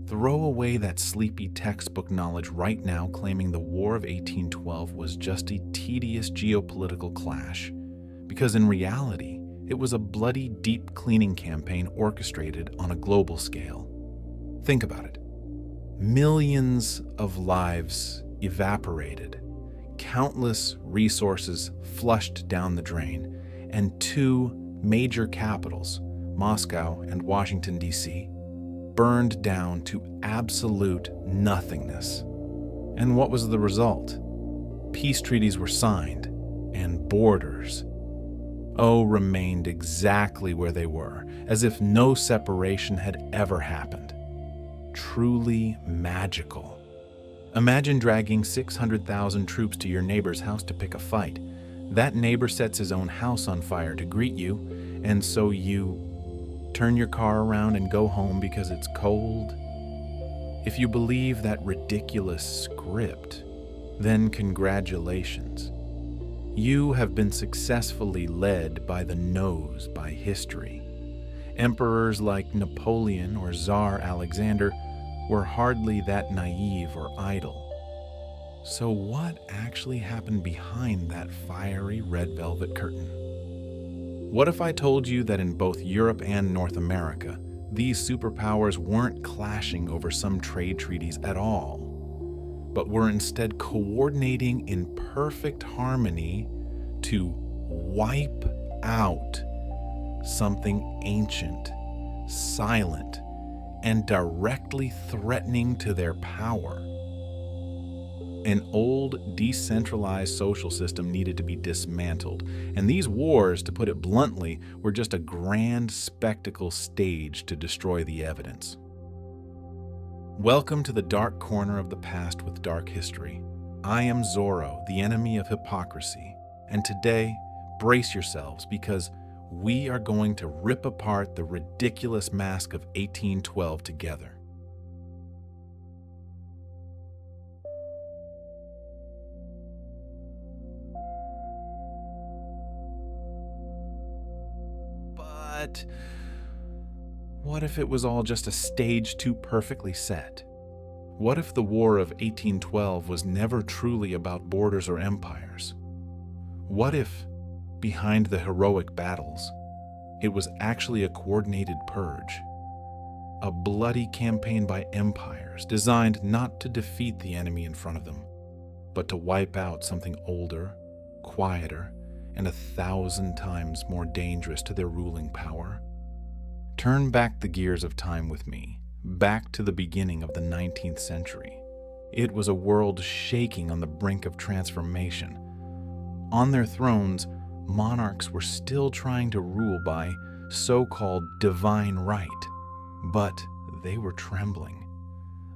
Throw away that sleepy textbook knowledge right now, claiming the War of 1812 was just a tedious geopolitical clash, because in reality, it was a bloody deep cleaning campaign orchestrated on a global scale. Think about it. Millions of lives evaporated, countless resources flushed down the drain, and two major capitals, Moscow and Washington, D.C., burned down to absolute nothingness. And what was the result? Peace treaties were signed, and borders, remained exactly where they were, as if no separation had ever happened. Truly magical. Imagine dragging 600,000 troops to your neighbor's house to pick a fight. That neighbor sets his own house on fire to greet you, and so you turn your car around and go home because it's cold. If you believe that ridiculous script, then congratulations. You have been successfully led by the nose by history. Emperors like Napoleon or Tsar Alexander were hardly that naive or idle. So what actually happened behind that fiery red velvet curtain? What if I told you that in both Europe and North America, these superpowers weren't clashing over some trade treaties at all, but were instead coordinating in perfect harmony to wipe out something ancient, silent, and directly threatening to their power? An old, decentralized social system needed to be dismantled, and these wars, to put it bluntly, were just a grand spectacle staged to destroy the evidence. Welcome to the dark corner of the past with dark history. I am Zorro, the enemy of hypocrisy, and today, brace yourselves because we are going to rip apart the ridiculous mask of 1812 together. But what if it was all just a stage too perfectly set? What if the War of 1812 was never truly about borders or empires? What if, behind the heroic battles, it was actually a coordinated purge? A bloody campaign by empires designed not to defeat the enemy in front of them, but to wipe out something older, quieter, and 1,000 times more dangerous to their ruling power. Turn back the gears of time with me, back to the beginning of the 19th century. It was a world shaking on the brink of transformation. On their thrones, monarchs were still trying to rule by so-called divine right, but they were trembling.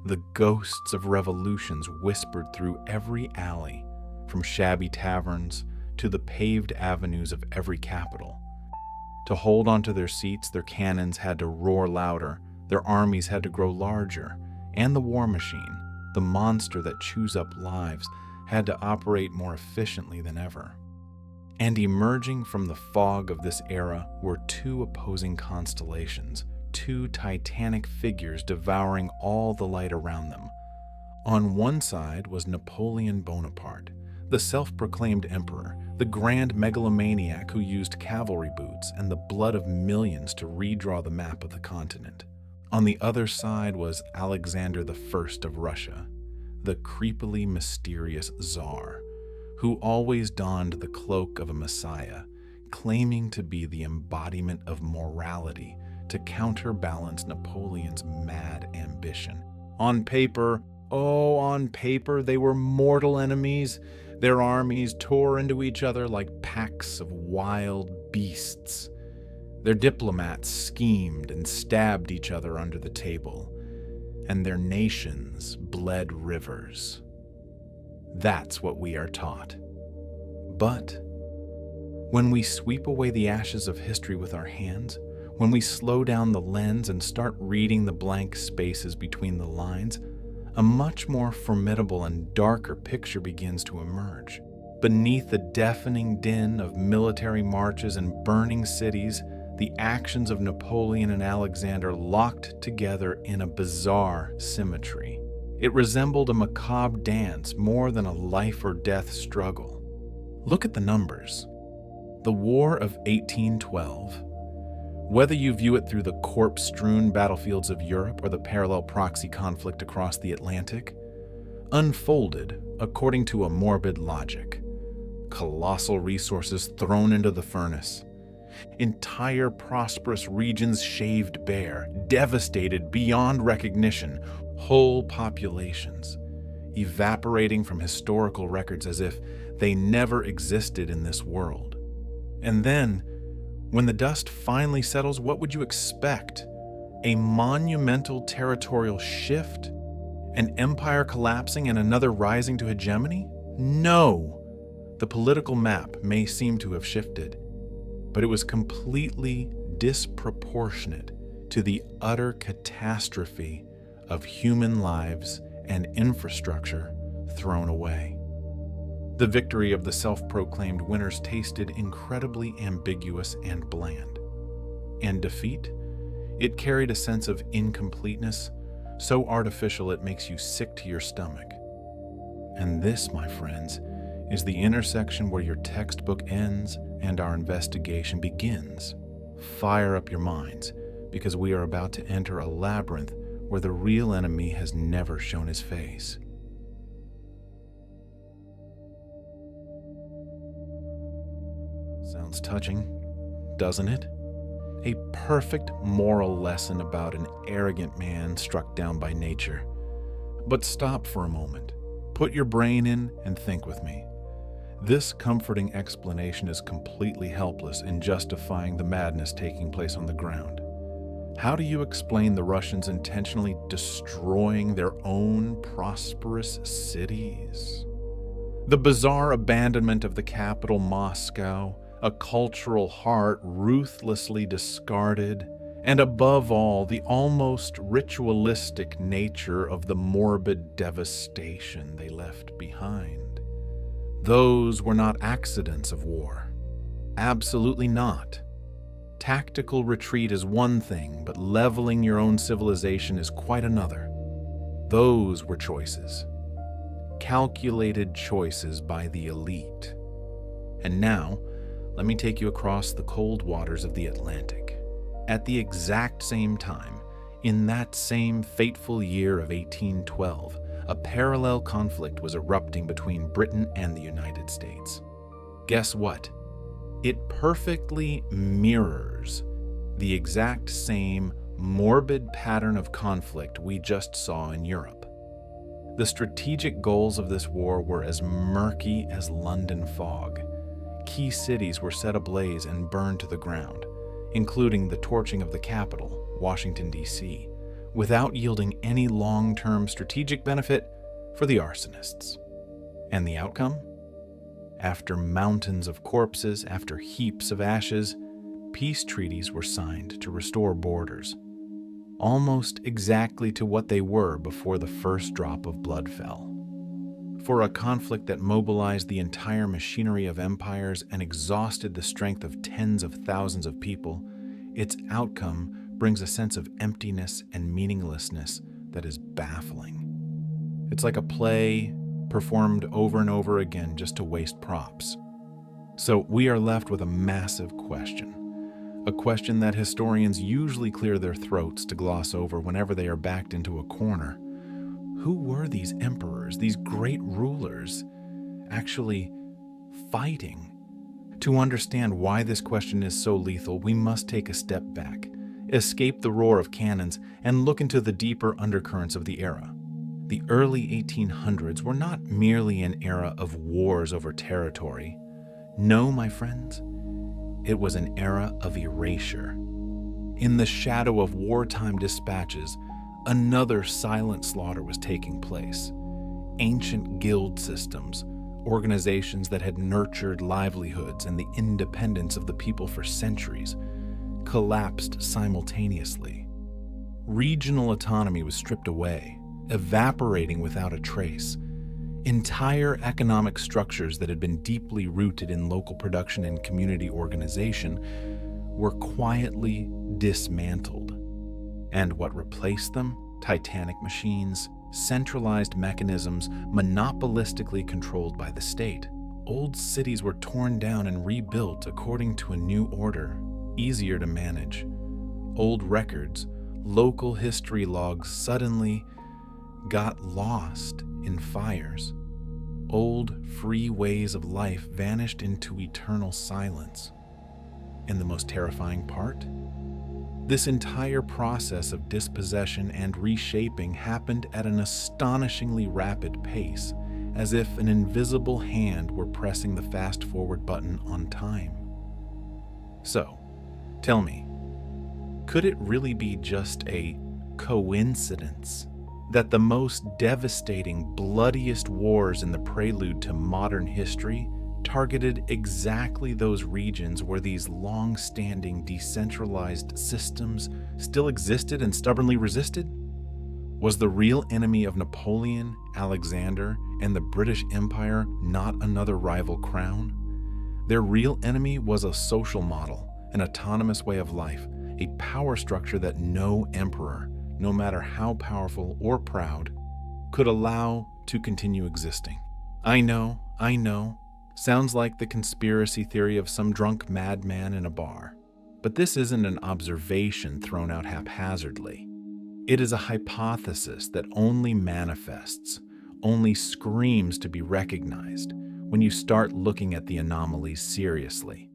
The ghosts of revolutions whispered through every alley, from shabby taverns to the paved avenues of every capital. To hold onto their seats, their cannons had to roar louder, their armies had to grow larger, and the war machine, the monster that chews up lives, had to operate more efficiently than ever. And emerging from the fog of this era were two opposing constellations, two titanic figures devouring all the light around them. On one side was Napoleon Bonaparte, the self-proclaimed emperor, the grand megalomaniac who used cavalry boots and the blood of millions to redraw the map of the continent. On the other side was Alexander I of Russia, the creepily mysterious Tsar, who always donned the cloak of a messiah, claiming to be the embodiment of morality to counterbalance Napoleon's mad ambition. On paper, they were mortal enemies. Their armies tore into each other like packs of wild beasts. Their diplomats schemed and stabbed each other under the table, and their nations bled rivers. That's what we are taught. But when we sweep away the ashes of history with our hands, when we slow down the lens and start reading the blank spaces between the lines, a much more formidable and darker picture begins to emerge. Beneath the deafening din of military marches and burning cities, the actions of Napoleon and Alexander locked together in a bizarre symmetry. It resembled a macabre dance more than a life or death struggle. Look at the numbers. The War of 1812. Whether you view it through the corpse-strewn battlefields of Europe or the parallel proxy conflict across the Atlantic, unfolded according to a morbid logic. Colossal resources thrown into the furnace. Entire prosperous regions shaved bare, devastated beyond recognition, whole populations evaporating from historical records as if they never existed in this world. And then, when the dust finally settles, what would you expect? A monumental territorial shift? An empire collapsing and another rising to hegemony? No! The political map may seem to have shifted, but it was completely disproportionate to the utter catastrophe of human lives and infrastructure thrown away. The victory of the self-proclaimed winners tasted incredibly ambiguous and bland. And defeat? It carried a sense of incompleteness, so artificial it makes you sick to your stomach. And this, my friends, is the intersection where your textbook ends and our investigation begins. Fire up your minds, because we are about to enter a labyrinth where the real enemy has never shown his face. Sounds touching, doesn't it? A perfect moral lesson about an arrogant man struck down by nature. But stop for a moment. Put your brain in and think with me. This comforting explanation is completely helpless in justifying the madness taking place on the ground. How do you explain the Russians intentionally destroying their own prosperous cities? The bizarre abandonment of the capital, Moscow, a cultural heart ruthlessly discarded, and above all, the almost ritualistic nature of the morbid devastation they left behind. Those were not accidents of war. Absolutely not. Tactical retreat is one thing, but leveling your own civilization is quite another. Those were choices. Calculated choices by the elite. And now, let me take you across the cold waters of the Atlantic. At the exact same time, in that same fateful year of 1812, a parallel conflict was erupting between Britain and the United States. Guess what? It perfectly mirrors the exact same morbid pattern of conflict we just saw in Europe. The strategic goals of this war were as murky as London fog. Key cities were set ablaze and burned to the ground, including the torching of the capital, Washington, D.C., without yielding any long-term strategic benefit for the arsonists. And the outcome? After mountains of corpses, after heaps of ashes, peace treaties were signed to restore borders, almost exactly to what they were before the first drop of blood fell. For a conflict that mobilized the entire machinery of empires and exhausted the strength of tens of thousands of people, its outcome brings a sense of emptiness and meaninglessness that is baffling. It's like a play performed over and over again just to waste props. So we are left with a massive question. A question that historians usually clear their throats to gloss over whenever they are backed into a corner. Who were these emperors, these great rulers, actually fighting? To understand why this question is so lethal, we must take a step back, escape the roar of cannons, and look into the deeper undercurrents of the era. The early 1800s were not merely an era of wars over territory. No, my friends, it was an era of erasure. In the shadow of wartime dispatches, another silent slaughter was taking place. Ancient guild systems, organizations that had nurtured livelihoods and the independence of the people for centuries, collapsed simultaneously. Regional autonomy was stripped away, evaporating without a trace. Entire economic structures that had been deeply rooted in local production and community organization were quietly dismantled. And what replaced them? Titanic machines, centralized mechanisms monopolistically controlled by the state. Old cities were torn down and rebuilt according to a new order, easier to manage. Old records, local history logs suddenly got lost in fires. Old, free ways of life vanished into eternal silence. And the most terrifying part? This entire process of dispossession and reshaping happened at an astonishingly rapid pace, as if an invisible hand were pressing the fast-forward button on time. So, tell me, could it really be just a coincidence that the most devastating, bloodiest wars in the prelude to modern history targeted exactly those regions where these long-standing decentralized systems still existed and stubbornly resisted? Was the real enemy of Napoleon, Alexander, and the British Empire not another rival crown? Their real enemy was a social model, an autonomous way of life, a power structure that no emperor, no matter how powerful or proud, could allow to continue existing. I know. Sounds like the conspiracy theory of some drunk madman in a bar. But this isn't an observation thrown out haphazardly. It is a hypothesis that only manifests, only screams to be recognized when you start looking at the anomalies seriously.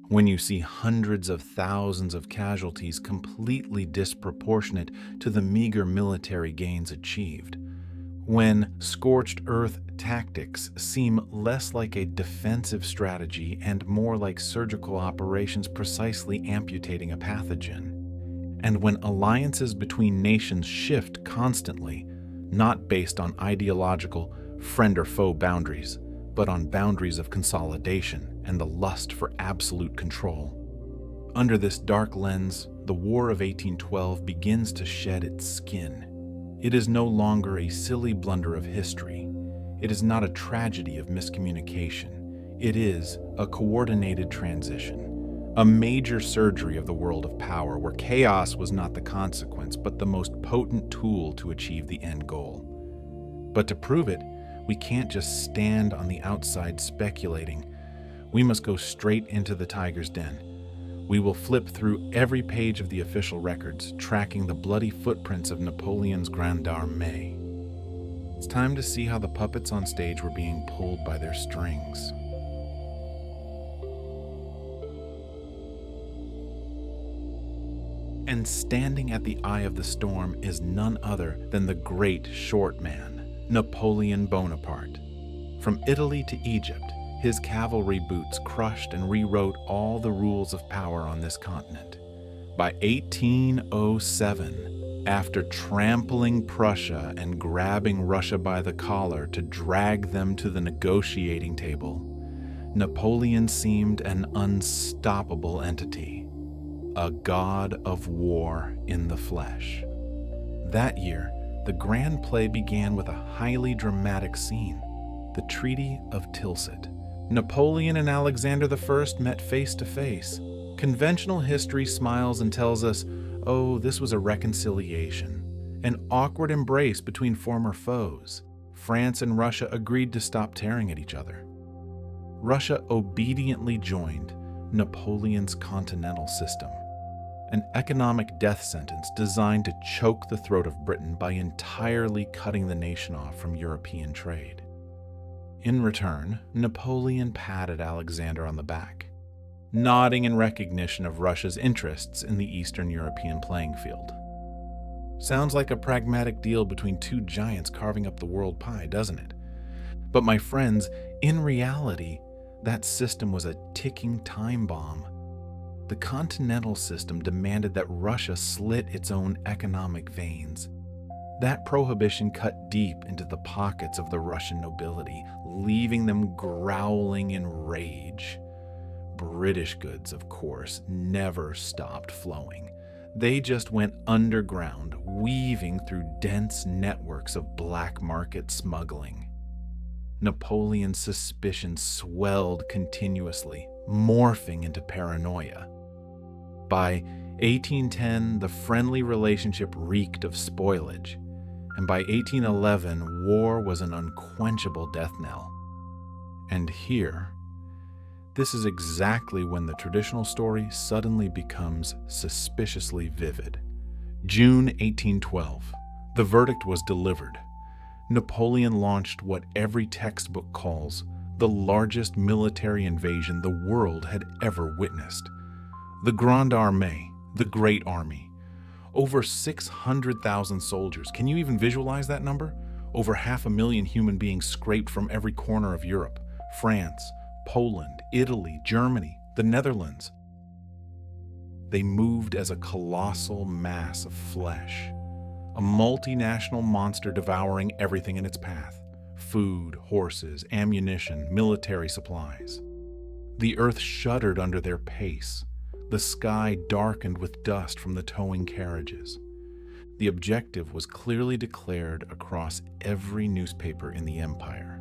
When you see hundreds of thousands of casualties completely disproportionate to the meager military gains achieved. When scorched earth tactics seem less like a defensive strategy and more like surgical operations precisely amputating a pathogen. And when alliances between nations shift constantly, not based on ideological friend or foe boundaries, but on boundaries of consolidation and the lust for absolute control. Under this dark lens, the War of 1812 begins to shed its skin. It is no longer a silly blunder of history. It is not a tragedy of miscommunication. It is a coordinated transition, a major surgery of the world of power where chaos was not the consequence, but the most potent tool to achieve the end goal. But to prove it, we can't just stand on the outside speculating. We must go straight into the tiger's den. We will flip through every page of the official records, tracking the bloody footprints of Napoleon's Grande Armée. It's time to see how the puppets on stage were being pulled by their strings. And standing at the eye of the storm is none other than the great short man, Napoleon Bonaparte. From Italy to Egypt, his cavalry boots crushed and rewrote all the rules of power on this continent. By 1807, after trampling Prussia and grabbing Russia by the collar to drag them to the negotiating table, Napoleon seemed an unstoppable entity, a god of war in the flesh. That year, the grand play began with a highly dramatic scene, the Treaty of Tilsit. Napoleon and Alexander I met face to face. Conventional history smiles and tells us, oh, this was a reconciliation, an awkward embrace between former foes. France and Russia agreed to stop tearing at each other. Russia obediently joined Napoleon's continental system, an economic death sentence designed to choke the throat of Britain by entirely cutting the nation off from European trade. In return, Napoleon patted Alexander on the back, nodding in recognition of Russia's interests in the Eastern European playing field. Sounds like a pragmatic deal between two giants carving up the world pie, doesn't it? But my friends, in reality, that system was a ticking time bomb. The continental system demanded that Russia slit its own economic veins. That prohibition cut deep into the pockets of the Russian nobility, leaving them growling in rage. British goods, of course, never stopped flowing. They just went underground, weaving through dense networks of black market smuggling. Napoleon's suspicions swelled continuously, morphing into paranoia. By 1810, the friendly relationship reeked of spoilage, and by 1811, war was an unquenchable death knell. And here, this is exactly when the traditional story suddenly becomes suspiciously vivid. June 1812. The verdict was delivered. Napoleon launched what every textbook calls the largest military invasion the world had ever witnessed. The Grande Armée, the Great Army. Over 600,000 soldiers. Can you even visualize that number? Over 500,000 human beings scraped from every corner of Europe, France, Poland, Italy, Germany, the Netherlands. They moved as a colossal mass of flesh, a multinational monster devouring everything in its path: food, horses, ammunition, military supplies. The earth shuddered under their pace. The sky darkened with dust from the towing carriages. The objective was clearly declared across every newspaper in the empire: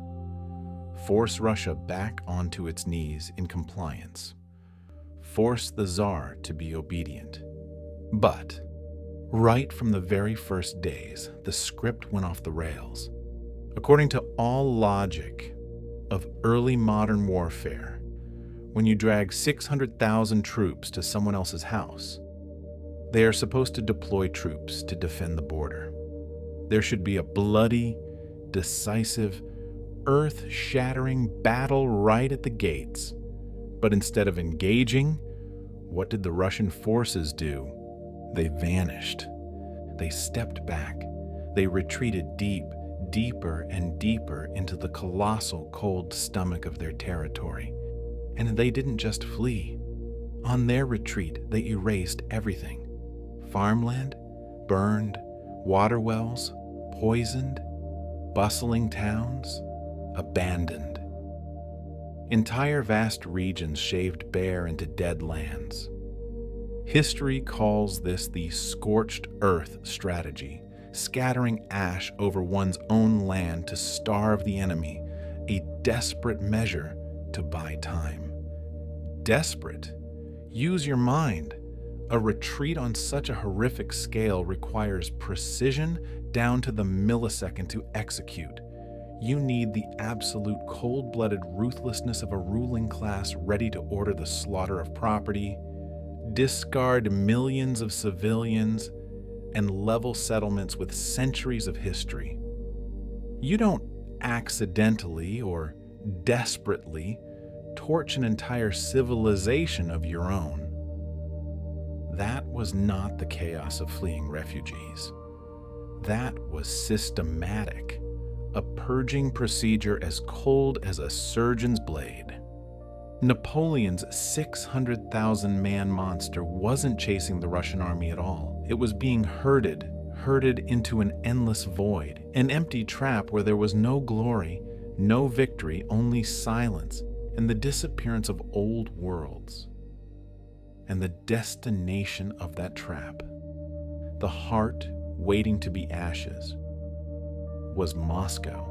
force Russia back onto its knees in compliance. Force the Tsar to be obedient. But right from the very first days, the script went off the rails. According to all logic of early modern warfare, when you drag 600,000 troops to someone else's house, they are supposed to deploy troops to defend the border. There should be a bloody, decisive, earth-shattering battle right at the gates. But instead of engaging, what did the Russian forces do? They vanished. They stepped back. They retreated deeper and deeper into the colossal cold stomach of their territory. And they didn't just flee. On their retreat, they erased everything. Farmland, burned, water wells, poisoned, bustling towns, abandoned. Entire vast regions shaved bare into dead lands. History calls this the scorched earth strategy, scattering ash over one's own land to starve the enemy, a desperate measure to buy time. Desperate? Use your mind. A retreat on such a horrific scale requires precision down to the millisecond to execute. You need the absolute cold-blooded ruthlessness of a ruling class ready to order the slaughter of property, discard millions of civilians, and level settlements with centuries of history. You don't accidentally or desperately torch an entire civilization of your own. That was not the chaos of fleeing refugees. That was systematic, a purging procedure as cold as a surgeon's blade. Napoleon's 600,000-man monster wasn't chasing the Russian army at all. It was being herded into an endless void, an empty trap where there was no glory, no victory, only silence, and the disappearance of old worlds. And the destination of that trap, the heart waiting to be ashes, was Moscow.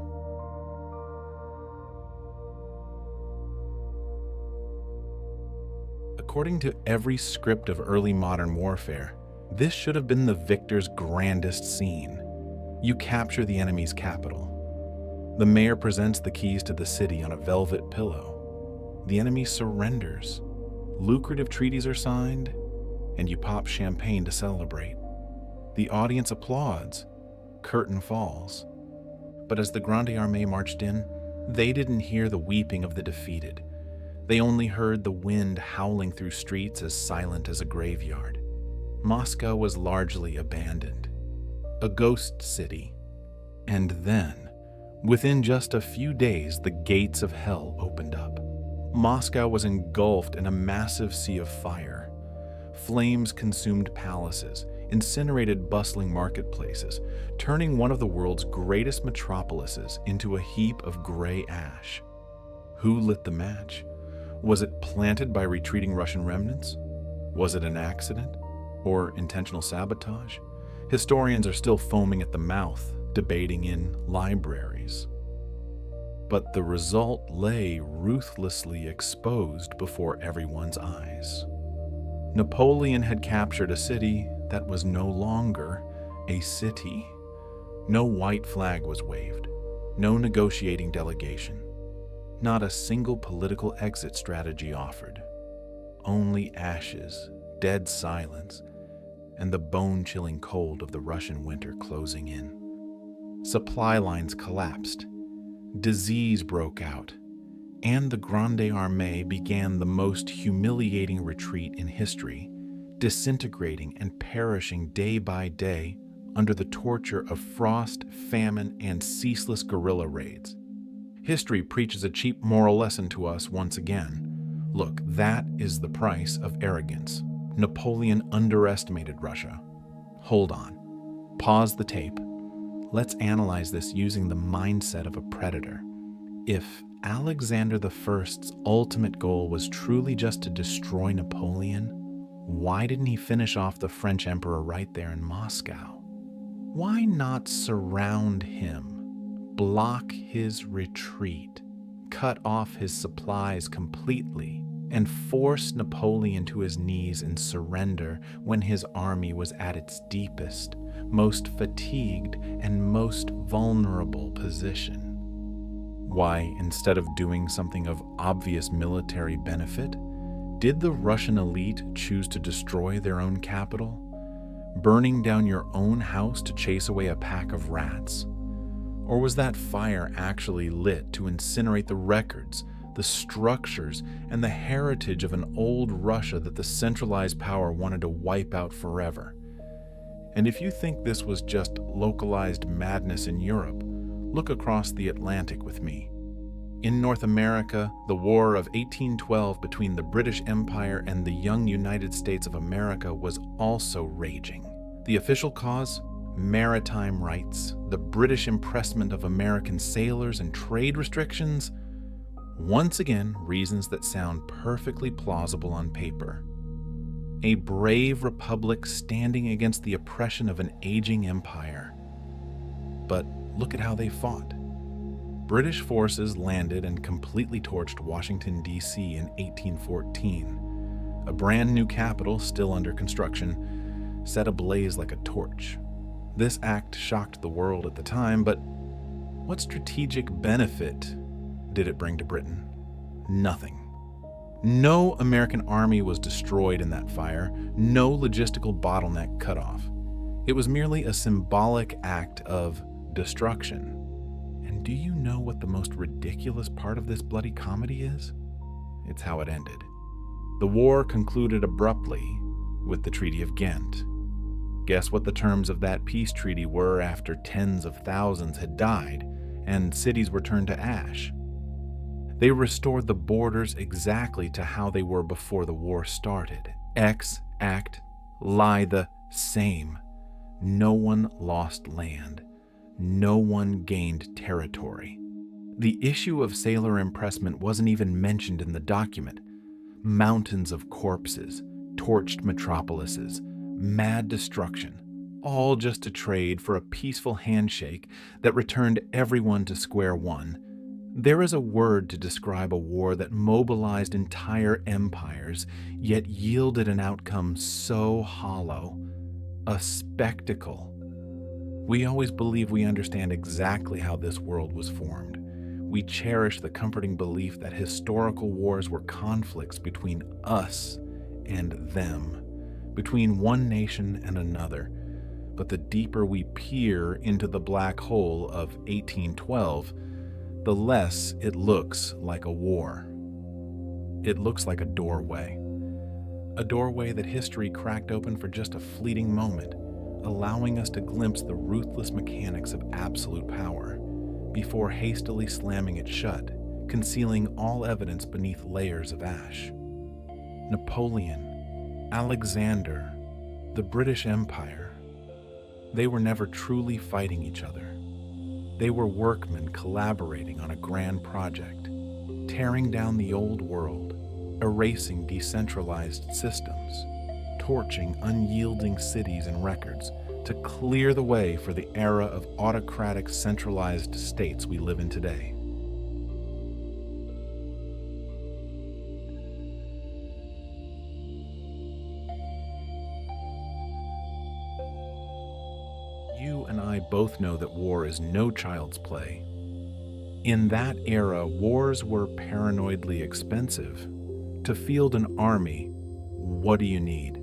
According to every script of early modern warfare, this should have been the victor's grandest scene. You capture the enemy's capital. The mayor presents the keys to the city on a velvet pillow. The enemy surrenders. Lucrative treaties are signed, and you pop champagne to celebrate. The audience applauds. Curtain falls. But as the Grande Armée marched in, they didn't hear the weeping of the defeated. They only heard the wind howling through streets as silent as a graveyard. Moscow was largely abandoned, a ghost city. And then, within just a few days, the gates of hell opened up. Moscow was engulfed in a massive sea of fire. Flames consumed palaces, incinerated bustling marketplaces, turning one of the world's greatest metropolises into a heap of gray ash. Who lit the match? Was it planted by retreating Russian remnants? Was it an accident? Or intentional sabotage? Historians are still foaming at the mouth, debating in libraries. But the result lay ruthlessly exposed before everyone's eyes. Napoleon had captured a city that was no longer a city. No white flag was waved, no negotiating delegation, not a single political exit strategy offered. Only ashes, dead silence, and the bone-chilling cold of the Russian winter closing in. Supply lines collapsed, disease broke out, and the Grande Armée began the most humiliating retreat in history, disintegrating and perishing day by day under the torture of frost, famine, and ceaseless guerrilla raids. History preaches a cheap moral lesson to us once again. Look, that is the price of arrogance. Napoleon underestimated Russia. Hold on. Pause the tape. Let's analyze this using the mindset of a predator. If Alexander I's ultimate goal was truly just to destroy Napoleon, why didn't he finish off the French emperor right there in Moscow? Why not surround him, block his retreat, cut off his supplies completely, and force Napoleon to his knees in surrender when his army was at its deepest, most fatigued, and most vulnerable position? Why, instead of doing something of obvious military benefit, did the Russian elite choose to destroy their own capital, burning down your own house to chase away a pack of rats? Or was that fire actually lit to incinerate the records, the structures, and the heritage of an old Russia that the centralized power wanted to wipe out forever? And if you think this was just localized madness in Europe, look across the Atlantic with me. In North America, the War of 1812 between the British Empire and the young United States of America was also raging. The official cause? Maritime rights, the British impressment of American sailors, and trade restrictions? Once again, reasons that sound perfectly plausible on paper. A brave republic standing against the oppression of an aging empire. But look at how they fought. British forces landed and completely torched Washington, D.C. in 1814. A brand new capital, still under construction, set ablaze like a torch. This act shocked the world at the time, but what strategic benefit did it bring to Britain? Nothing. No American army was destroyed in that fire, no logistical bottleneck cut off. It was merely a symbolic act of destruction. And do you know what the most ridiculous part of this bloody comedy is? It's how it ended. The war concluded abruptly with the Treaty of Ghent. Guess what the terms of that peace treaty were after tens of thousands had died and cities were turned to ash? They restored the borders exactly to how they were before the war started. X, act, lie the same. No one lost land. No one gained territory. The issue of sailor impressment wasn't even mentioned in the document. Mountains of corpses, torched metropolises, mad destruction, all just to trade for a peaceful handshake that returned everyone to square one. There is a word to describe a war that mobilized entire empires, yet yielded an outcome so hollow. A spectacle. We always believe we understand exactly how this world was formed. We cherish the comforting belief that historical wars were conflicts between us and them, between one nation and another. But the deeper we peer into the black hole of 1812, the less it looks like a war. It looks like a doorway that history cracked open for just a fleeting moment, allowing us to glimpse the ruthless mechanics of absolute power, before hastily slamming it shut, concealing all evidence beneath layers of ash. Napoleon, Alexander, the British Empire, they were never truly fighting each other. They were workmen collaborating on a grand project, tearing down the old world, erasing decentralized systems, torching unyielding cities and records to clear the way for the era of autocratic centralized states we live in today. you and I both know that war is no child's play. In that era, wars were paranoidly expensive. To field an army, what do you need?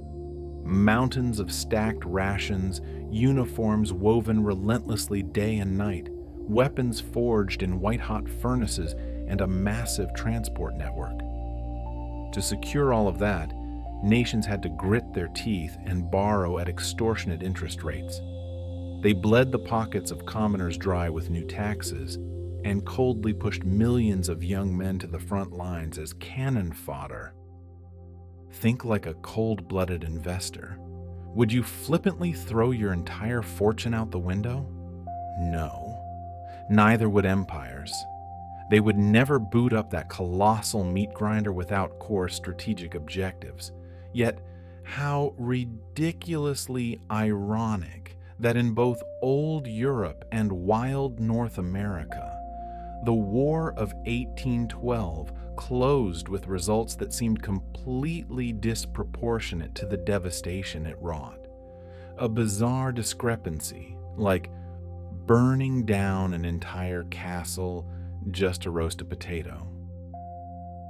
Mountains of stacked rations, uniforms woven relentlessly day and night, weapons forged in white-hot furnaces, and a massive transport network. To secure all of that, nations had to grit their teeth and borrow at extortionate interest rates. They bled the pockets of commoners dry with new taxes and coldly pushed millions of young men to the front lines as cannon fodder. Think like a cold-blooded investor. Would you flippantly throw your entire fortune out the window? No. Neither would empires. They would never boot up that colossal meat grinder without core strategic objectives. Yet, how ridiculously ironic that in both old Europe and wild North America, the War of 1812 closed with results that seemed completely disproportionate to the devastation it wrought. A bizarre discrepancy, like burning down an entire castle just to roast a potato.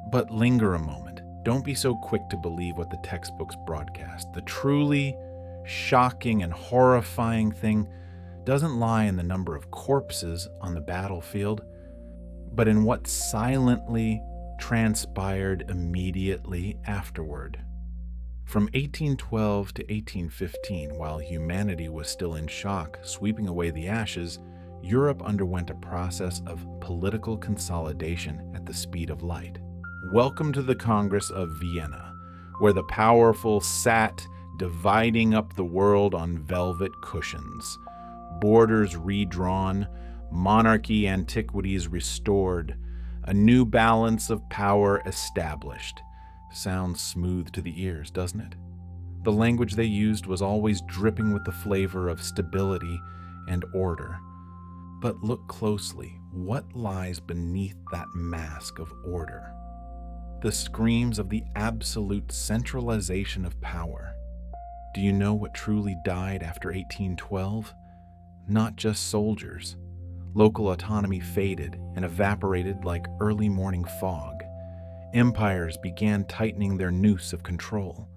But linger a moment. Don't be so quick to believe what the textbooks broadcast. The truly shocking and horrifying thing doesn't lie in the number of corpses on the battlefield, but in what silently transpired immediately afterward. From 1812 to 1815, while humanity was still in shock, sweeping away the ashes, Europe underwent a process of political consolidation at the speed of light. Welcome to the Congress of Vienna, where the powerful sat dividing up the world on velvet cushions, borders redrawn, monarchy antiquities restored, a new balance of power established. Sounds smooth to the ears, doesn't it? The language they used was always dripping with the flavor of stability and order. But look closely. What lies beneath that mask of order? The screams of the absolute centralization of power. Do you know what truly died after 1812? Not just soldiers. Local autonomy faded and evaporated like early morning fog. Empires began tightening their noose of control.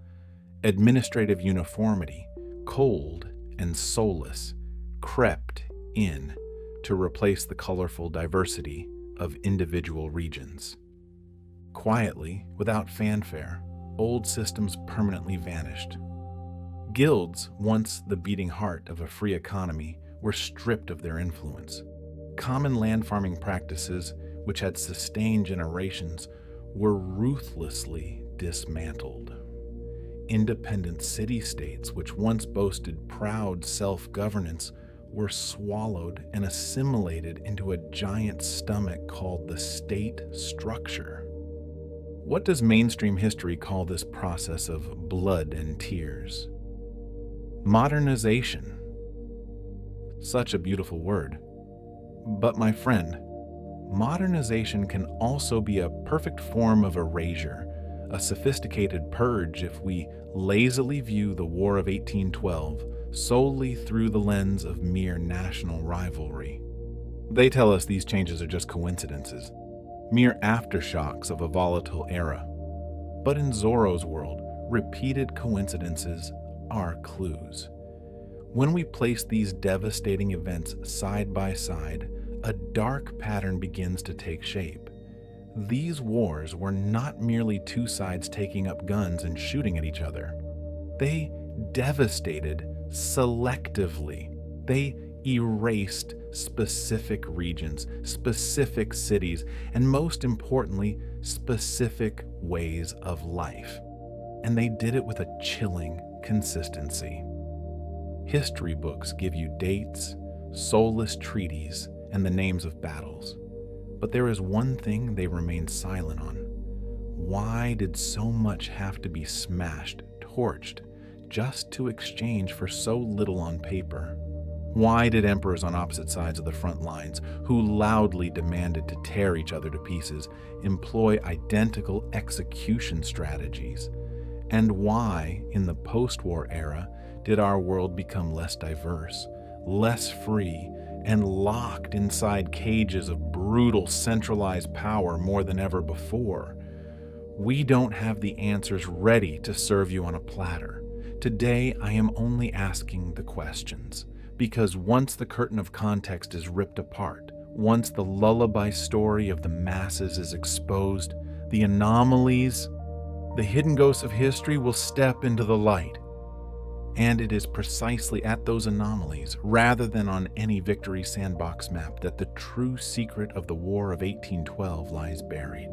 Administrative uniformity, cold and soulless, crept in to replace the colorful diversity of individual regions. Quietly, without fanfare, old systems permanently vanished. Guilds, once the beating heart of a free economy, were stripped of their influence. Common land farming practices, which had sustained generations, were ruthlessly dismantled. Independent city-states, which once boasted proud self-governance, were swallowed and assimilated into a giant stomach called the state structure. What does mainstream history call this process of blood and tears? Modernization. Such a beautiful word. But my friend, modernization can also be a perfect form of erasure, a sophisticated purge if we lazily view the War of 1812 solely through the lens of mere national rivalry. They tell us these changes are just coincidences, mere aftershocks of a volatile era. But in Zorro's world, repeated coincidences are clues. When we place these devastating events side by side, a dark pattern begins to take shape. These wars were not merely two sides taking up guns and shooting at each other. They devastated selectively. They erased specific regions, specific cities, and most importantly, specific ways of life. And they did it with a chilling consistency. History books give you dates, soulless treaties, and the names of battles. But there is one thing they remain silent on. Why did so much have to be smashed, torched, just to exchange for so little on paper? Why did emperors on opposite sides of the front lines, who loudly demanded to tear each other to pieces, employ identical execution strategies? And why, in the post-war era, did our world become less diverse, less free, and locked inside cages of brutal centralized power more than ever before. We don't have the answers ready to serve you on a platter. Today, I am only asking the questions, because once the curtain of context is ripped apart, once the lullaby story of the masses is exposed, the anomalies, the hidden ghosts of history will step into the light. And it is precisely at those anomalies, rather than on any victory sandbox map, that the true secret of the War of 1812 lies buried.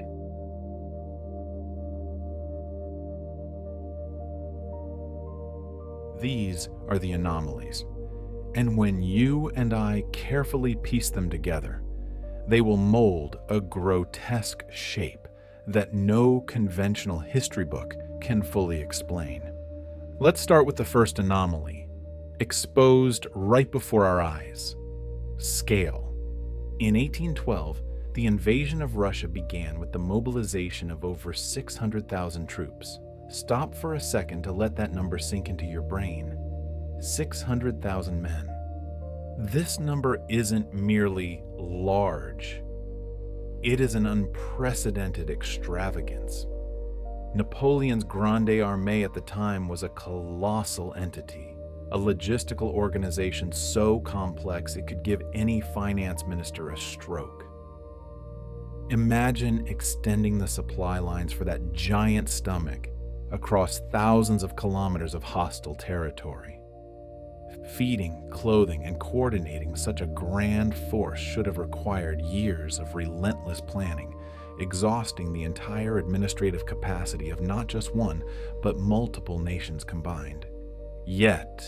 These are the anomalies, and when you and I carefully piece them together, they will mold a grotesque shape that no conventional history book can fully explain. Let's start with the first anomaly, exposed right before our eyes: scale. In 1812, the invasion of Russia began with the mobilization of over 600,000 troops. Stop for a second to let that number sink into your brain. 600,000 men. This number isn't merely large. It is an unprecedented extravagance. Napoleon's Grande Armée at the time was a colossal entity, a logistical organization so complex it could give any finance minister a stroke. Imagine extending the supply lines for that giant stomach across thousands of kilometers of hostile territory. Feeding, clothing, and coordinating such a grand force should have required years of relentless planning, exhausting the entire administrative capacity of not just one, but multiple nations combined. Yet,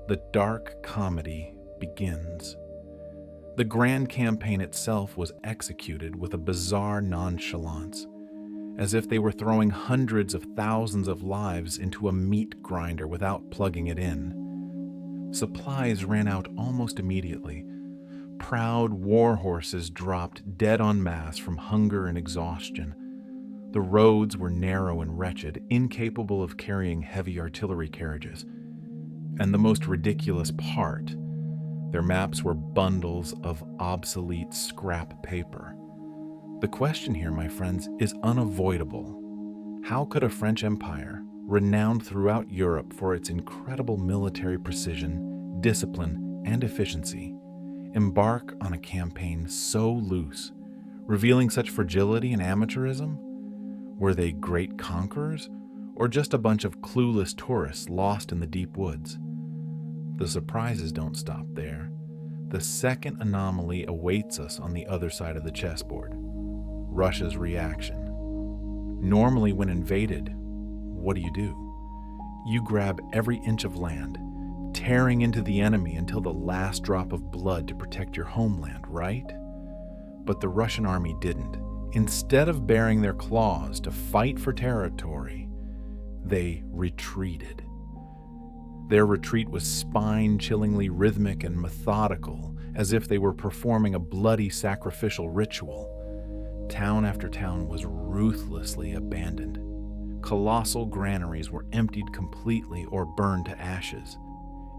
the dark comedy begins. The grand campaign itself was executed with a bizarre nonchalance, as if they were throwing hundreds of thousands of lives into a meat grinder without plugging it in. Supplies ran out almost immediately. Proud war horses dropped dead en masse from hunger and exhaustion. The roads were narrow and wretched, incapable of carrying heavy artillery carriages. And the most ridiculous part, their maps were bundles of obsolete scrap paper. The question here, my friends, is unavoidable. How could a French empire, renowned throughout Europe for its incredible military precision, discipline, and efficiency, embark on a campaign so loose, revealing such fragility and amateurism? Were they great conquerors, or just a bunch of clueless tourists lost in the deep woods? The surprises don't stop there. The second anomaly awaits us on the other side of the chessboard: Russia's reaction. Normally, when invaded, what do? You grab every inch of land, tearing into the enemy until the last drop of blood to protect your homeland, right? But the Russian army didn't. Instead of baring their claws to fight for territory, they retreated. Their retreat was spine-chillingly rhythmic and methodical, as if they were performing a bloody sacrificial ritual. Town after town was ruthlessly abandoned. Colossal granaries were emptied completely or burned to ashes.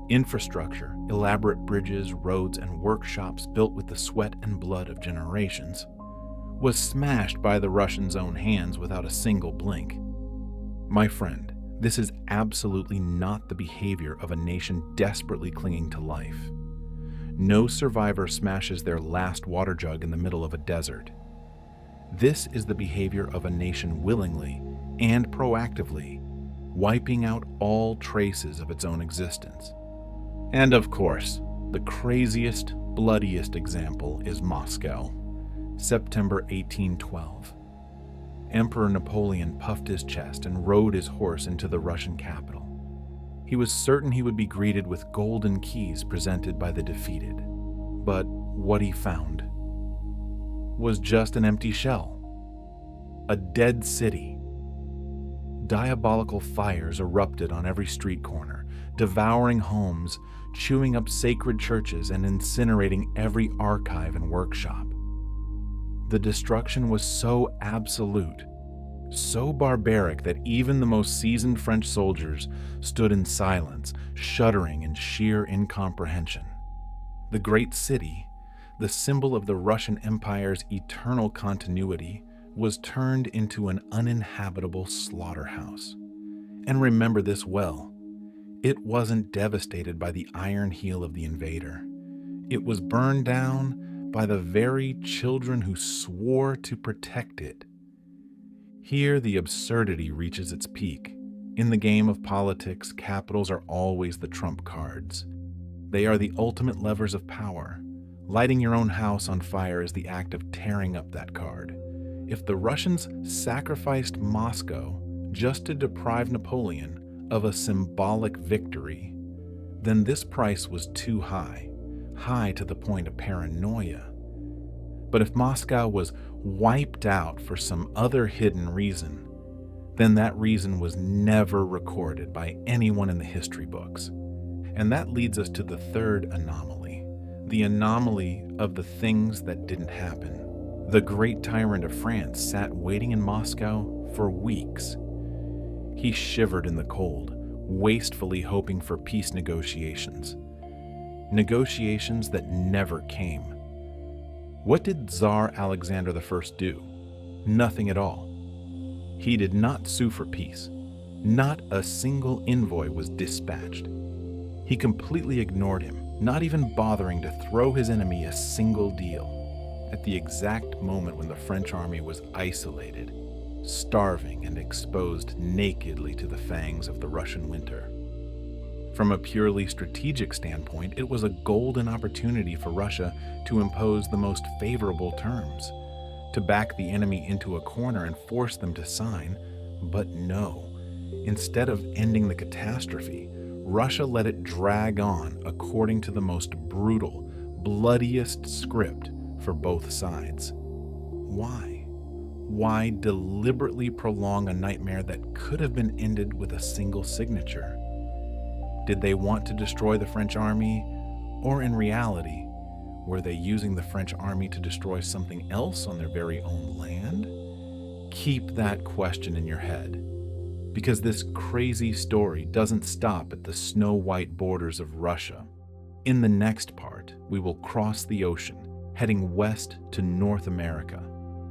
Infrastructure, elaborate bridges, roads, and workshops built with the sweat and blood of generations, was smashed by the Russians' own hands without a single blink. My friend, this is absolutely not the behavior of a nation desperately clinging to life. No survivor smashes their last water jug in the middle of a desert. This is the behavior of a nation willingly and proactively wiping out all traces of its own existence. And of course, the craziest, bloodiest example is Moscow, September 1812. Emperor Napoleon puffed his chest and rode his horse into the Russian capital. He was certain he would be greeted with golden keys presented by the defeated. But what he found was just an empty shell. A dead city. Diabolical fires erupted on every street corner, devouring homes, chewing up sacred churches, and incinerating every archive and workshop. The destruction was so absolute so barbaric that even the most seasoned French soldiers stood in silence, shuddering in sheer incomprehension. The great city, the symbol of the Russian Empire's eternal continuity, was turned into an uninhabitable slaughterhouse. And remember this well, it wasn't devastated by the iron heel of the invader. It was burned down by the very children who swore to protect it. Here the absurdity reaches its peak. In the game of politics, capitals are always the trump cards. They are the ultimate levers of power. Lighting your own house on fire is the act of tearing up that card. If the Russians sacrificed Moscow just to deprive Napoleon of a symbolic victory, then this price was too high to the point of paranoia. But if Moscow was wiped out for some other hidden reason, then that reason was never recorded by anyone in the history books. And that leads us to the third anomaly, the anomaly of the things that didn't happen. The great tyrant of France sat waiting in Moscow for weeks. He shivered in the cold, wastefully hoping for peace negotiations. Negotiations that never came. What did Tsar Alexander I do? Nothing at all. He did not sue for peace. Not a single envoy was dispatched. He completely ignored him, not even bothering to throw his enemy a single deal, at the exact moment when the French army was isolated, starving and exposed nakedly to the fangs of the Russian winter. From a purely strategic standpoint, it was a golden opportunity for Russia to impose the most favorable terms, to back the enemy into a corner and force them to sign. But no, instead of ending the catastrophe, Russia let it drag on according to the most brutal, bloodiest script for both sides. Why? Why deliberately prolong a nightmare that could have been ended with a single signature? Did they want to destroy the French army? Or in reality, were they using the French army to destroy something else on their very own land? Keep that question in your head, because this crazy story doesn't stop at the snow-white borders of Russia. In the next part, we will cross the ocean, heading west to North America.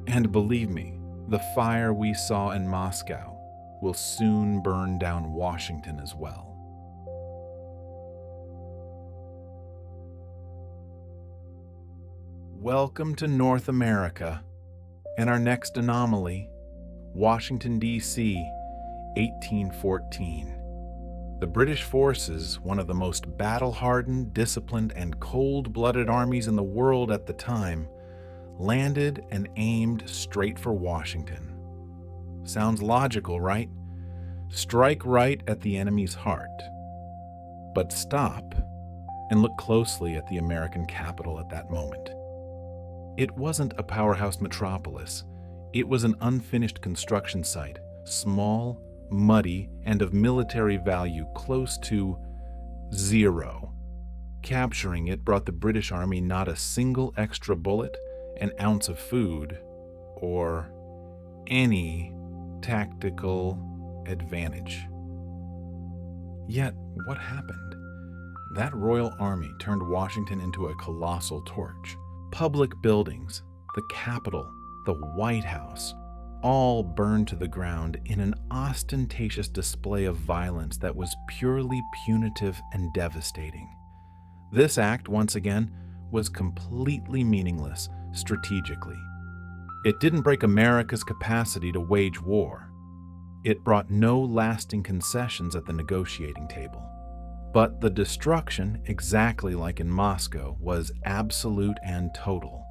And believe me, the fire we saw in Moscow will soon burn down Washington as well. Welcome to North America, and our next anomaly, Washington, D.C., 1814. The British forces, one of the most battle-hardened, disciplined, and cold-blooded armies in the world at the time, landed and aimed straight for Washington. Sounds logical, right? Strike right at the enemy's heart. But stop and look closely at the American capital at that moment. It wasn't a powerhouse metropolis. It was an unfinished construction site, small, muddy, and of military value close to zero. Capturing it brought the British Army not a single extra bullet, an ounce of food, or any tactical advantage. Yet, what happened? That royal army turned Washington into a colossal torch. Public buildings, the Capitol, the White House, all burned to the ground in an ostentatious display of violence that was purely punitive and devastating. This act, once again, was completely meaningless strategically. It didn't break America's capacity to wage war. It brought no lasting concessions at the negotiating table. But the destruction, exactly like in Moscow, was absolute and total,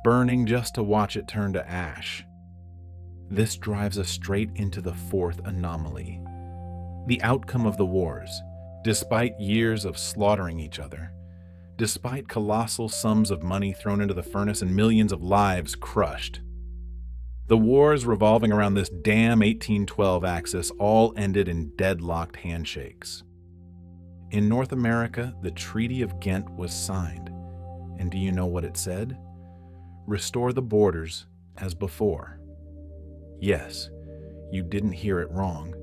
burning just to watch it turn to ash. This drives us straight into the fourth anomaly. The outcome of the wars, despite years of slaughtering each other, despite colossal sums of money thrown into the furnace and millions of lives crushed. The wars revolving around this damn 1812 axis all ended in deadlocked handshakes. In North America, the Treaty of Ghent was signed, and do you know what it said? Restore the borders as before. Yes, You didn't hear it wrong.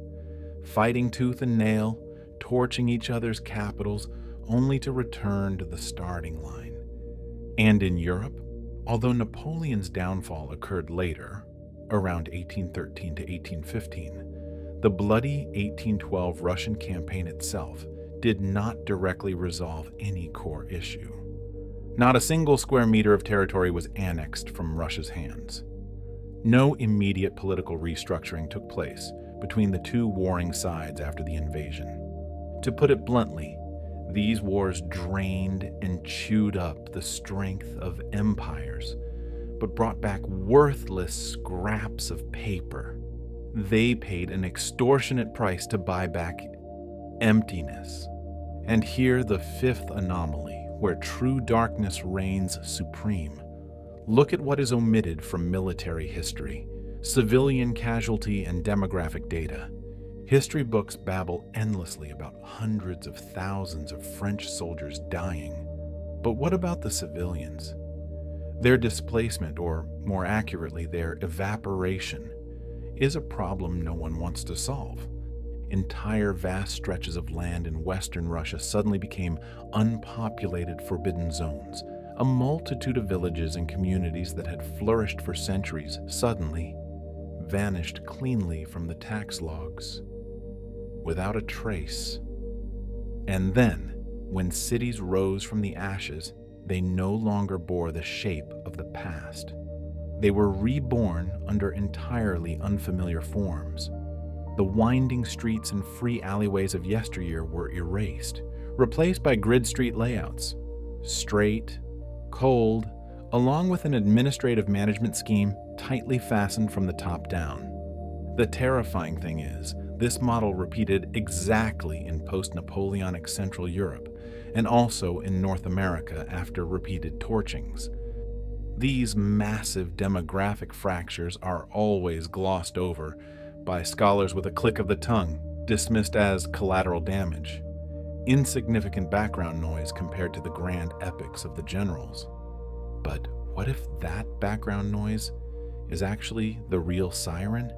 Fighting tooth and nail, torching each other's capitals, only to return to the starting line. And in Europe, although Napoleon's downfall occurred later, around 1813 to 1815, the bloody 1812 Russian campaign itself did not directly resolve any core issue. Not a single square meter of territory was annexed from Russia's hands. No immediate political restructuring took place between the two warring sides after the invasion. To put it bluntly, these wars drained and chewed up the strength of empires, but brought back worthless scraps of paper. They paid an extortionate price to buy back emptiness. And here the fifth anomaly, where true darkness reigns supreme. Look at what is omitted from military history, civilian casualty and demographic data. History books babble endlessly about hundreds of thousands of French soldiers dying. But what about the civilians? Their displacement, or more accurately, their evaporation, is a problem no one wants to solve. Entire vast stretches of land in western Russia suddenly became unpopulated forbidden zones. A multitude of villages and communities that had flourished for centuries suddenly vanished cleanly from the tax logs, without a trace. And then, when cities rose from the ashes, they no longer bore the shape of the past. They were reborn under entirely unfamiliar forms. The winding streets and free alleyways of yesteryear were erased, replaced by grid street layouts, straight, cold, along with an administrative management scheme tightly fastened from the top down. The terrifying thing is, this model repeated exactly in post-Napoleonic Central Europe, and also in North America after repeated torchings. These massive demographic fractures are always glossed over by scholars with a click of the tongue, dismissed as collateral damage, insignificant background noise compared to the grand epics of the generals. But what if that background noise is actually the real siren?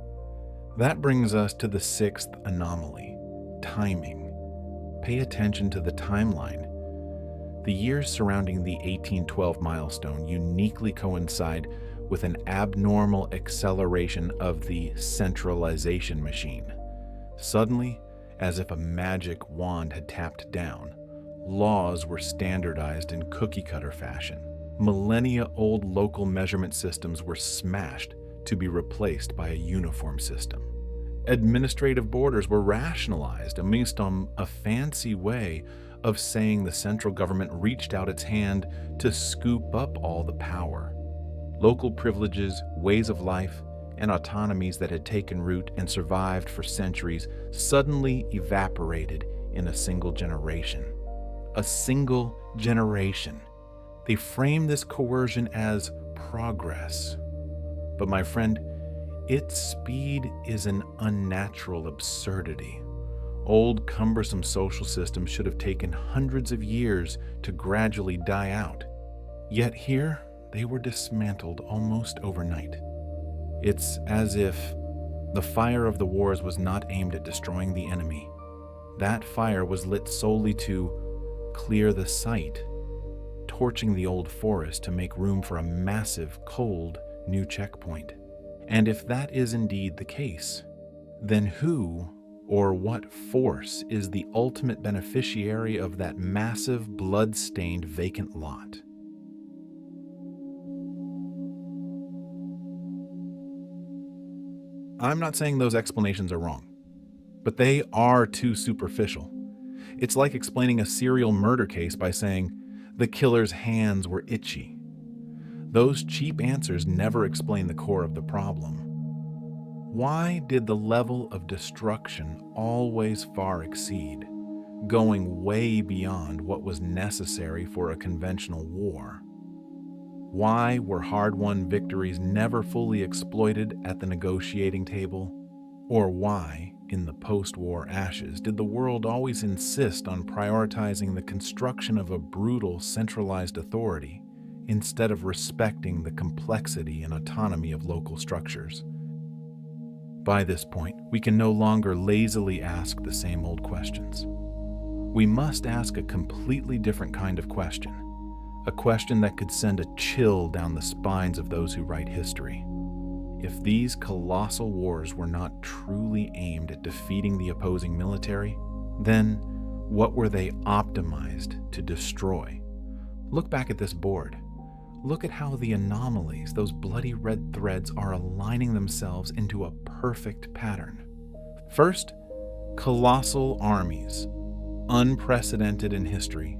That brings us to the sixth anomaly, timing. Pay attention to the timeline. The years surrounding the 1812 milestone uniquely coincide with an abnormal acceleration of the centralization machine. Suddenly, as if a magic wand had tapped down, laws were standardized in cookie-cutter fashion. Millennia-old local measurement systems were smashed to be replaced by a uniform system. Administrative borders were rationalized amidst a fancy way of saying the central government reached out its hand to scoop up all the power. Local privileges, ways of life, and autonomies that had taken root and survived for centuries suddenly evaporated in a single generation. A single generation. They frame this coercion as progress. But my friend, its speed is an unnatural absurdity. Old, cumbersome social systems should have taken hundreds of years to gradually die out. Yet here, they were dismantled almost overnight. It's as if the fire of the wars was not aimed at destroying the enemy. That fire was lit solely to clear the site, torching the old forest to make room for a massive, cold, new checkpoint. And if that is indeed the case, then who or what force is the ultimate beneficiary of that massive, blood-stained vacant lot? I'm not saying those explanations are wrong, but they are too superficial. It's like explaining a serial murder case by saying the killer's hands were itchy. Those cheap answers never explain the core of the problem. Why did the level of destruction always far exceed, going way beyond what was necessary for a conventional war? Why were hard-won victories never fully exploited at the negotiating table? Or why, in the post-war ashes, did the world always insist on prioritizing the construction of a brutal, centralized authority instead of respecting the complexity and autonomy of local structures? By this point, we can no longer lazily ask the same old questions. We must ask a completely different kind of question, a question that could send a chill down the spines of those who write history. If these colossal wars were not truly aimed at defeating the opposing military, then what were they optimized to destroy? Look back at this board. Look at how the anomalies, those bloody red threads, are aligning themselves into a perfect pattern. First, colossal armies, unprecedented in history,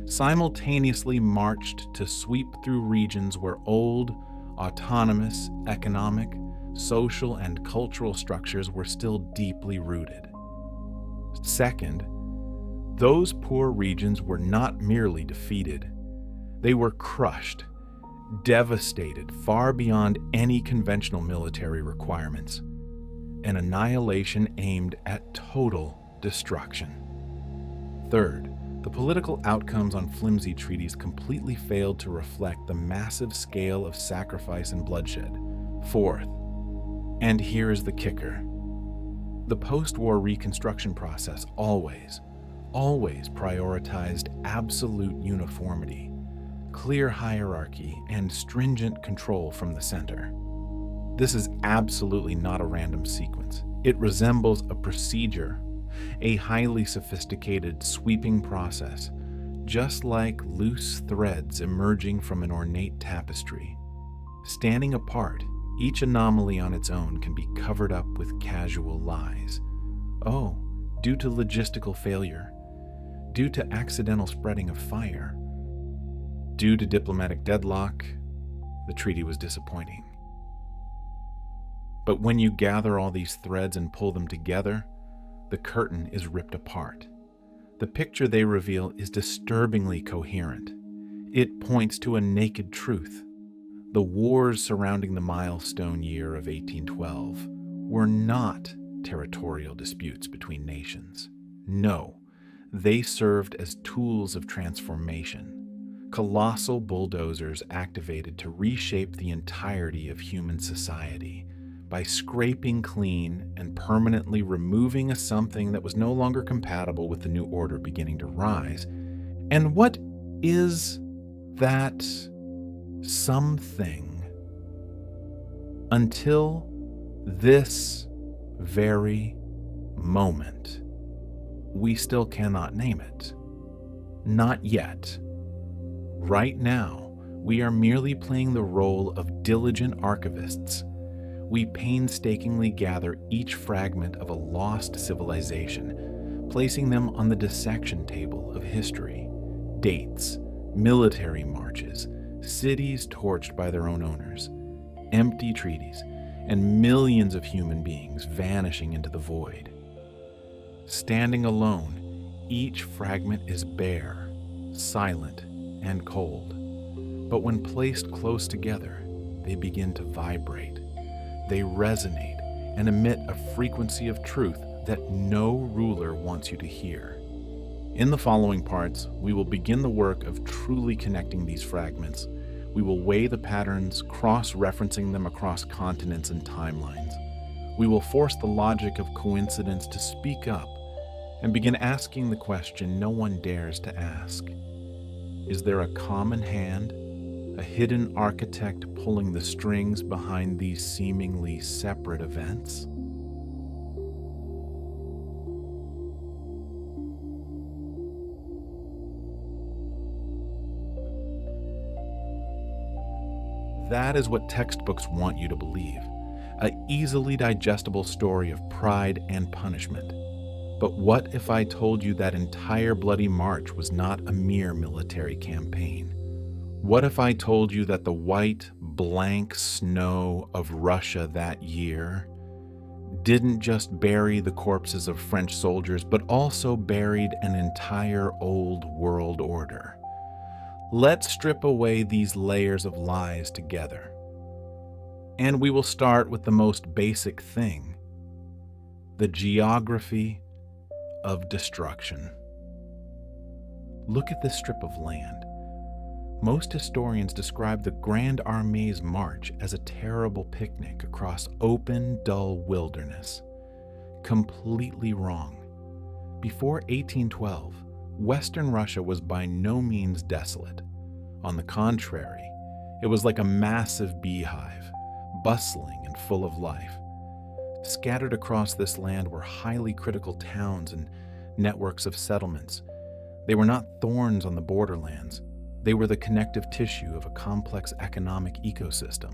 simultaneously marched to sweep through regions where old, autonomous, economic, social, and cultural structures were still deeply rooted. Second, those poor regions were not merely defeated, they were crushed, devastated far beyond any conventional military requirements, an annihilation aimed at total destruction. Third, the political outcomes on flimsy treaties completely failed to reflect the massive scale of sacrifice and bloodshed. Fourth, and here is the kicker, the post-war reconstruction process always prioritized absolute uniformity, clear hierarchy, and stringent control from the center. This is absolutely not a random sequence. It resembles a procedure, a highly sophisticated, sweeping process, just like loose threads emerging from an ornate tapestry. Standing apart, each anomaly on its own can be covered up with casual lies. Oh, due to logistical failure, due to accidental spreading of fire, due to diplomatic deadlock, the treaty was disappointing. But when you gather all these threads and pull them together, the curtain is ripped apart. The picture they reveal is disturbingly coherent. It points to a naked truth. The wars surrounding the milestone year of 1812 were not territorial disputes between nations. No, they served as tools of transformation. Colossal bulldozers activated to reshape the entirety of human society by scraping clean and permanently removing a something that was no longer compatible with the new order beginning to rise. And what is that something? Until this very moment, we still cannot name it. Not yet. Right now, we are merely playing the role of diligent archivists. We painstakingly gather each fragment of a lost civilization, placing them on the dissection table of history. Dates, military marches, cities torched by their own owners, empty treaties, and millions of human beings vanishing into the void. Standing alone, each fragment is bare, silent, and cold. But when placed close together, they begin to vibrate. They resonate and emit a frequency of truth that no ruler wants you to hear. In the following parts, we will begin the work of truly connecting these fragments. We will weigh the patterns, cross-referencing them across continents and timelines. We will force the logic of coincidence to speak up and begin asking the question no one dares to ask. Is there a common hand, a hidden architect pulling the strings behind these seemingly separate events? That is what textbooks want you to believe, an easily digestible story of pride and punishment. But what if I told you that entire bloody march was not a mere military campaign? What if I told you that the white, blank snow of Russia that year didn't just bury the corpses of French soldiers, but also buried an entire old world order? Let's strip away these layers of lies together. And we will start with the most basic thing, the geography of destruction. Look at this strip of land. Most historians describe the Grand Armée's march as a terrible picnic across open, dull wilderness. Completely wrong. Before 1812, Western Russia was by no means desolate. On the contrary, it was like a massive beehive, bustling and full of life. Scattered across this land were highly critical towns and networks of settlements. They were not thorns on the borderlands. They were the connective tissue of a complex economic ecosystem.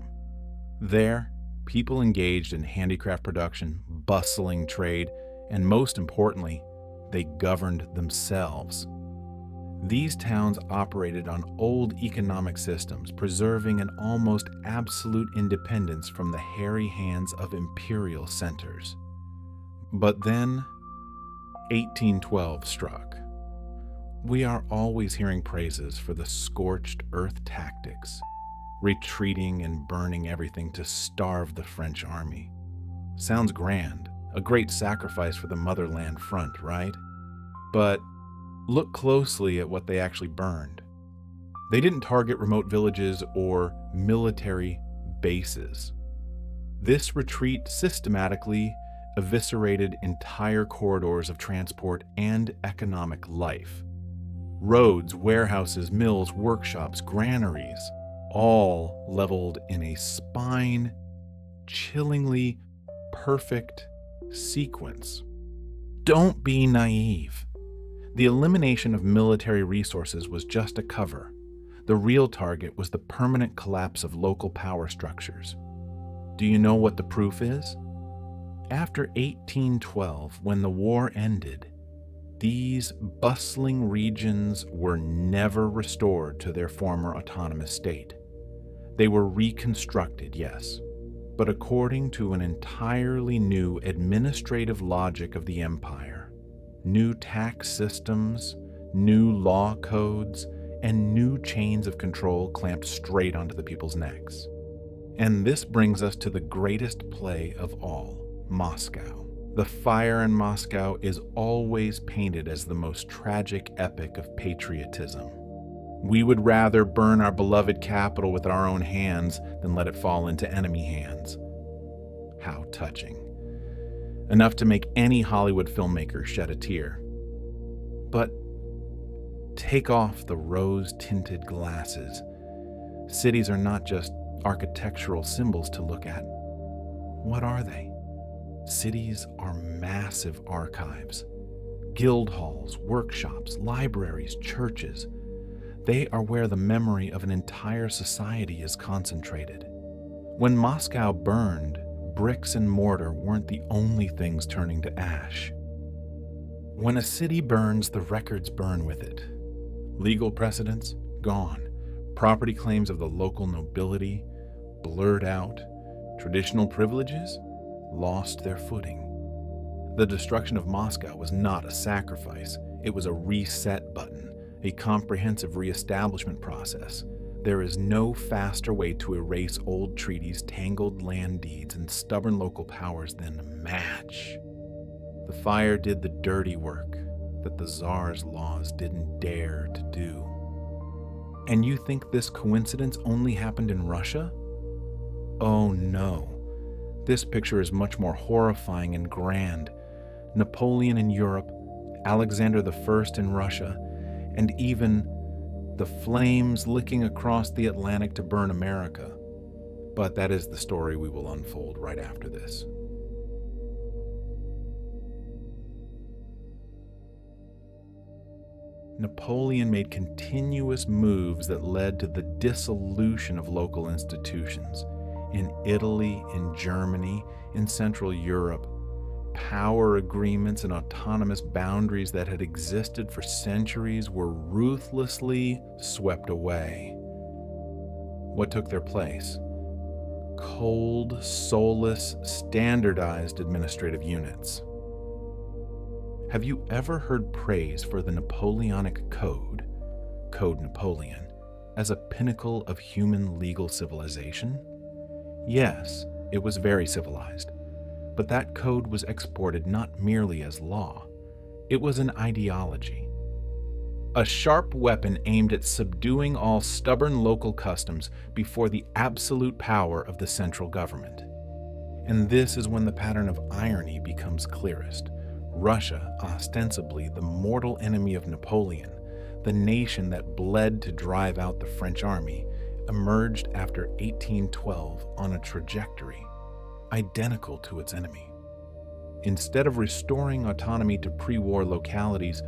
There, people engaged in handicraft production, bustling trade, and most importantly, they governed themselves. These towns operated on old economic systems, preserving an almost absolute independence from the hairy hands of imperial centers. But then, 1812 struck. We are always hearing praises for the scorched earth tactics, retreating and burning everything to starve the French army. Sounds grand, a great sacrifice for the motherland front, right? But look closely at what they actually burned. They didn't target remote villages or military bases. This retreat systematically eviscerated entire corridors of transport and economic life. Roads, warehouses, mills, workshops, granaries, all leveled in a spine-chillingly perfect sequence. Don't be naive. The elimination of military resources was just a cover. The real target was the permanent collapse of local power structures. Do you know what the proof is? After 1812, when the war ended, these bustling regions were never restored to their former autonomous state. They were reconstructed, yes, but according to an entirely new administrative logic of the empire. New tax systems, new law codes, and new chains of control clamped straight onto the people's necks. And this brings us to the greatest play of all, Moscow. The fire in Moscow is always painted as the most tragic epic of patriotism. We would rather burn our beloved capital with our own hands than let it fall into enemy hands. How touching. Enough to make any Hollywood filmmaker shed a tear. But take off the rose-tinted glasses. Cities are not just architectural symbols to look at. What are they? Cities are massive archives. Guild halls, workshops, libraries, churches. They are where the memory of an entire society is concentrated. When Moscow burned, bricks and mortar weren't the only things turning to ash. When a city burns, the records burn with it. Legal precedents, gone. Property claims of the local nobility, blurred out. Traditional privileges, lost their footing. The destruction of Moscow was not a sacrifice. It was a reset button, a comprehensive reestablishment process. There is no faster way to erase old treaties, tangled land deeds, and stubborn local powers than a match. The fire did the dirty work that the Tsar's laws didn't dare to do. And you think this coincidence only happened in Russia? Oh no. This picture is much more horrifying and grand. Napoleon in Europe, Alexander I in Russia, and even the flames licking across the Atlantic to burn America. But that is the story we will unfold right after this. Napoleon made continuous moves that led to the dissolution of local institutions. In Italy, in Germany, in Central Europe, power agreements and autonomous boundaries that had existed for centuries were ruthlessly swept away. What took their place? Cold, soulless, standardized administrative units. Have you ever heard praise for the Napoleonic Code, Code Napoleon, as a pinnacle of human legal civilization? Yes, it was very civilized, but that code was exported not merely as law. It was an ideology. a sharp weapon aimed at subduing all stubborn local customs before the absolute power of the central government. And this is when the pattern of irony becomes clearest. Russia, ostensibly the mortal enemy of Napoleon, the nation that bled to drive out the French army, emerged after 1812 on a trajectory identical to its enemy. Instead of restoring autonomy to pre-war localities,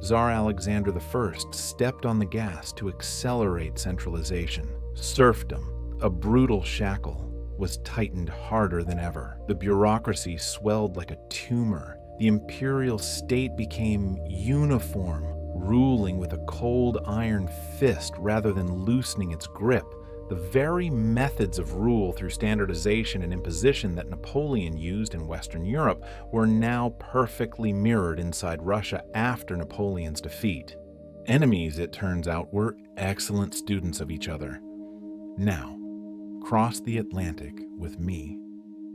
Tsar Alexander I stepped on the gas to accelerate centralization. Serfdom, a brutal shackle, was tightened harder than ever. The bureaucracy swelled like a tumor. The imperial state became uniform, ruling with a cold iron fist rather than loosening its grip. The very methods of rule through standardization and imposition that Napoleon used in Western Europe were now perfectly mirrored inside Russia after Napoleon's defeat. Enemies, it turns out, were excellent students of each other. Now, cross the Atlantic with me.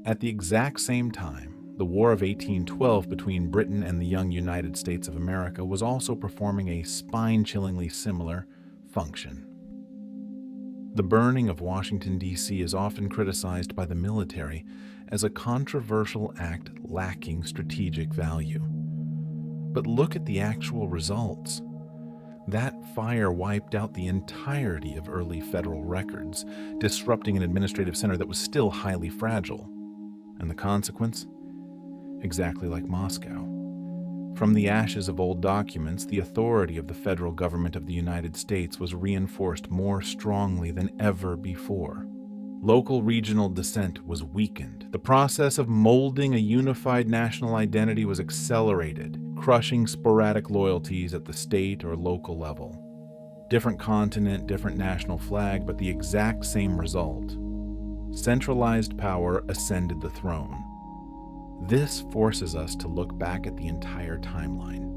At the exact same time, the War of 1812 between Britain and the young United States of America was also performing a spine-chillingly similar function. The burning of Washington, D.C. is often criticized by the military as a controversial act lacking strategic value. But look at the actual results. That fire wiped out the entirety of early federal records, disrupting an administrative center that was still highly fragile. And the consequence? Exactly like Moscow. From the ashes of old documents, the authority of the federal government of the United States was reinforced more strongly than ever before. Local regional dissent was weakened. The process of molding a unified national identity was accelerated, crushing sporadic loyalties at the state or local level. Different continent, different national flag, but the exact same result. Centralized power ascended the throne. This forces us to look back at the entire timeline.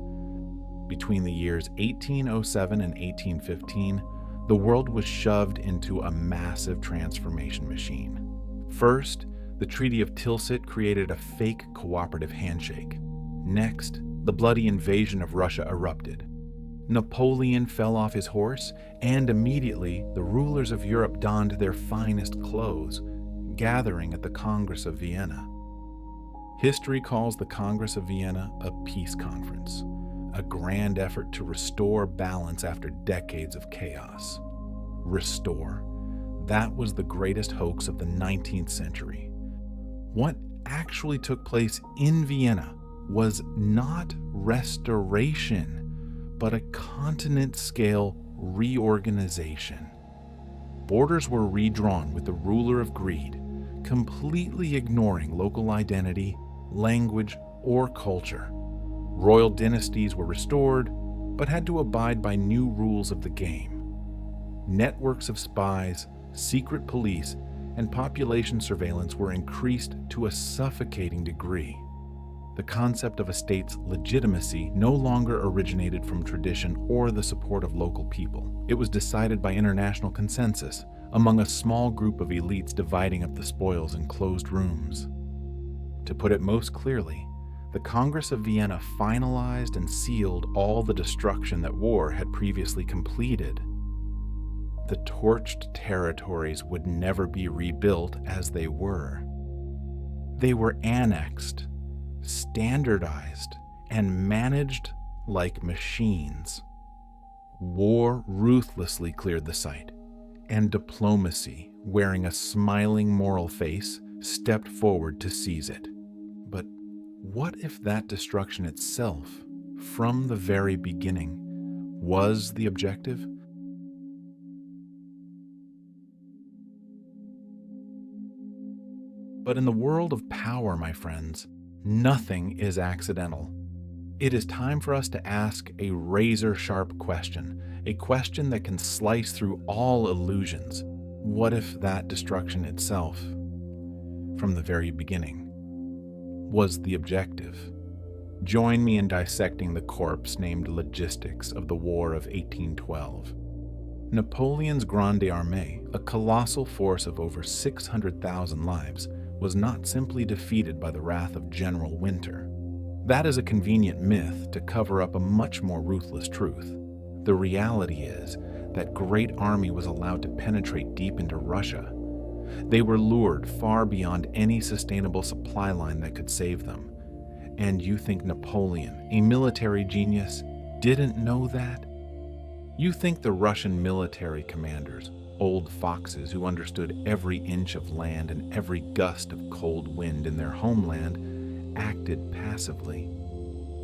Between the years 1807 and 1815, the world was shoved into a massive transformation machine. First, the Treaty of Tilsit created a fake cooperative handshake. Next, the bloody invasion of Russia erupted. Napoleon fell off his horse, and immediately the rulers of Europe donned their finest clothes, gathering at the Congress of Vienna. History calls the Congress of Vienna a peace conference, a grand effort to restore balance after decades of chaos. Restore. That was the greatest hoax of the 19th century. What actually took place in Vienna was not restoration, but a continent-scale reorganization. Borders were redrawn with the ruler of greed, completely ignoring local identity, language, or culture. Royal dynasties were restored, but had to abide by new rules of the game. Networks of spies, secret police, and population surveillance were increased to a suffocating degree. The concept of a state's legitimacy no longer originated from tradition or the support of local people. It was decided by international consensus among a small group of elites dividing up the spoils in closed rooms. To put it most clearly, the Congress of Vienna finalized and sealed all the destruction that war had previously completed. The torched territories would never be rebuilt as they were. They were annexed, standardized, and managed like machines. War ruthlessly cleared the site, and diplomacy, wearing a smiling moral face, stepped forward to seize it. But what if that destruction itself, from the very beginning, was the objective? But in the world of power, my friends, nothing is accidental. It is time for us to ask a razor-sharp question, a question that can slice through all illusions. What if that destruction itself, from the very beginning, was the objective? Join me in dissecting the corpse named logistics of the War of 1812. Napoleon's Grande Armée, a colossal force of over 600,000 lives, was not simply defeated by the wrath of General Winter. That is a convenient myth to cover up a much more ruthless truth. The reality is that great army was allowed to penetrate deep into Russia. They were lured far beyond any sustainable supply line that could save them. And you think Napoleon, a military genius, didn't know that? You think the Russian military commanders, old foxes who understood every inch of land and every gust of cold wind in their homeland, acted passively?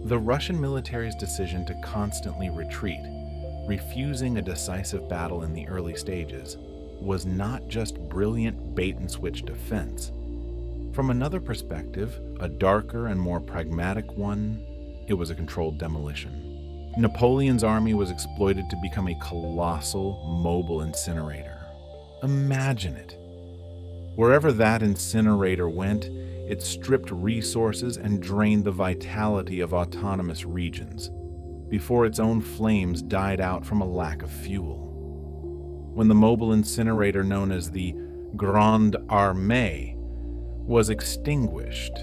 The Russian military's decision to constantly retreat, refusing a decisive battle in the early stages, was not just brilliant bait-and-switch defense. From another perspective, a darker and more pragmatic one, it was a controlled demolition. Napoleon's army was exploited to become a colossal mobile incinerator. Imagine it. Wherever that incinerator went, it stripped resources and drained the vitality of autonomous regions before its own flames died out from a lack of fuel. When the mobile incinerator known as the Grande Armée was extinguished,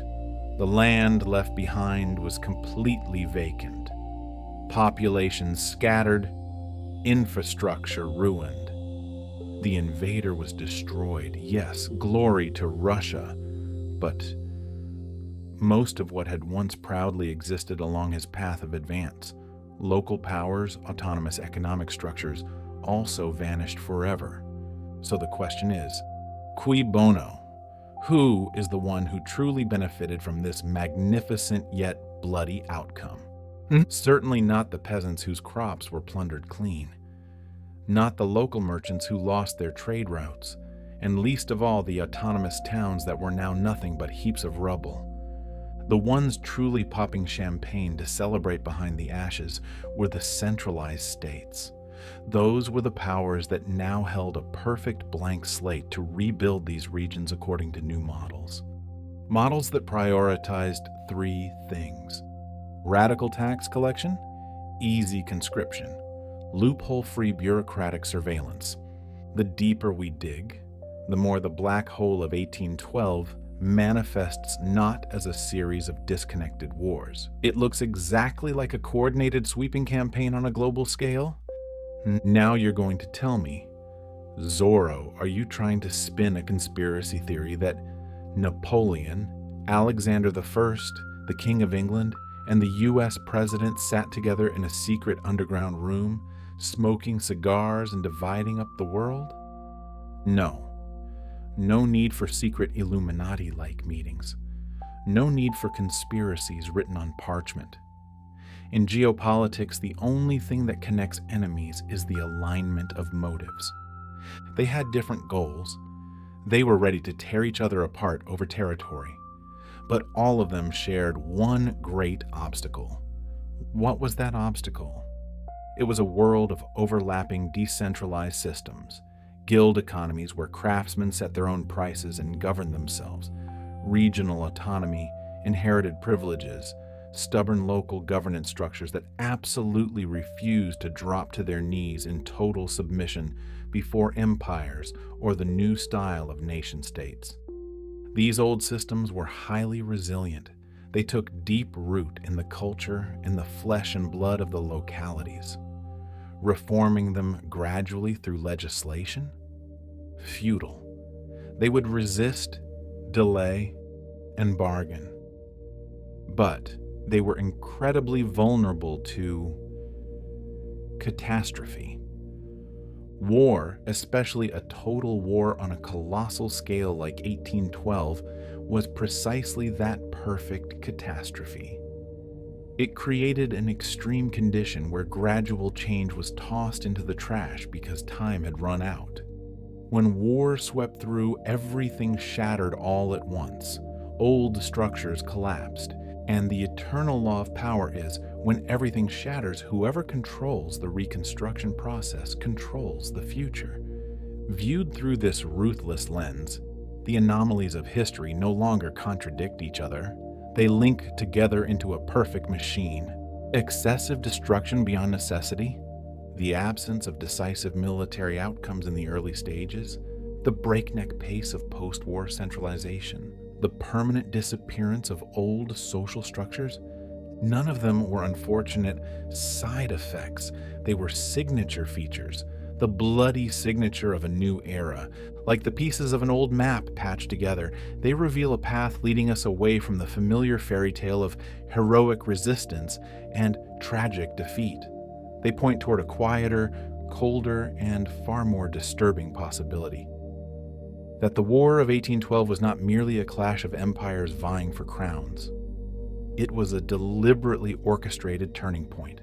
the land left behind was completely vacant. Population scattered, infrastructure ruined. The invader was destroyed. Yes, glory to Russia, but most of what had once proudly existed along his path of advance, local powers, autonomous economic structures, also vanished forever. So the question is, cui bono? Who is the one who truly benefited from this magnificent yet bloody outcome? Certainly not the peasants whose crops were plundered clean, not the local merchants who lost their trade routes, and least of all the autonomous towns that were now nothing but heaps of rubble. The ones truly popping champagne to celebrate behind the ashes were the centralized states. Those were the powers that now held a perfect blank slate to rebuild these regions according to new models. Models that prioritized three things: radical tax collection, easy conscription, loophole-free bureaucratic surveillance. The deeper we dig, the more the black hole of 1812 manifests not as a series of disconnected wars. It looks exactly like a coordinated sweeping campaign on a global scale. Now you're going to tell me, Zorro, are you trying to spin a conspiracy theory that Napoleon, Alexander I, the King of England, and the US president sat together in a secret underground room, smoking cigars and dividing up the world? No. No need for secret Illuminati-like meetings. No need for conspiracies written on parchment. In geopolitics, the only thing that connects enemies is the alignment of motives. They had different goals. They were ready to tear each other apart over territory. But all of them shared one great obstacle. What was that obstacle? It was a world of overlapping decentralized systems, guild economies where craftsmen set their own prices and govern themselves, regional autonomy, inherited privileges, stubborn local governance structures that absolutely refused to drop to their knees in total submission before empires or the new style of nation-states. These old systems were highly resilient. They took deep root in the culture, in the flesh and blood of the localities. Reforming them gradually through legislation? Futile. They would resist, delay, and bargain. But they were incredibly vulnerable to catastrophe. War, especially a total war on a colossal scale like 1812, was precisely that perfect catastrophe. It created an extreme condition where gradual change was tossed into the trash because time had run out. When war swept through, everything shattered all at once. Old structures collapsed, and the eternal law of power is, when everything shatters, whoever controls the reconstruction process controls the future. Viewed through this ruthless lens, the anomalies of history no longer contradict each other. They link together into a perfect machine. Excessive destruction beyond necessity, the absence of decisive military outcomes in the early stages, the breakneck pace of post-war centralization, the permanent disappearance of old social structures, None of them were unfortunate side effects. They were signature features, the bloody signature of a new era. Like the pieces of an old map patched together, they reveal a path leading us away from the familiar fairy tale of heroic resistance and tragic defeat. They point toward a quieter, colder, and far more disturbing possibility. That the War of 1812 was not merely a clash of empires vying for crowns. It was a deliberately orchestrated turning point,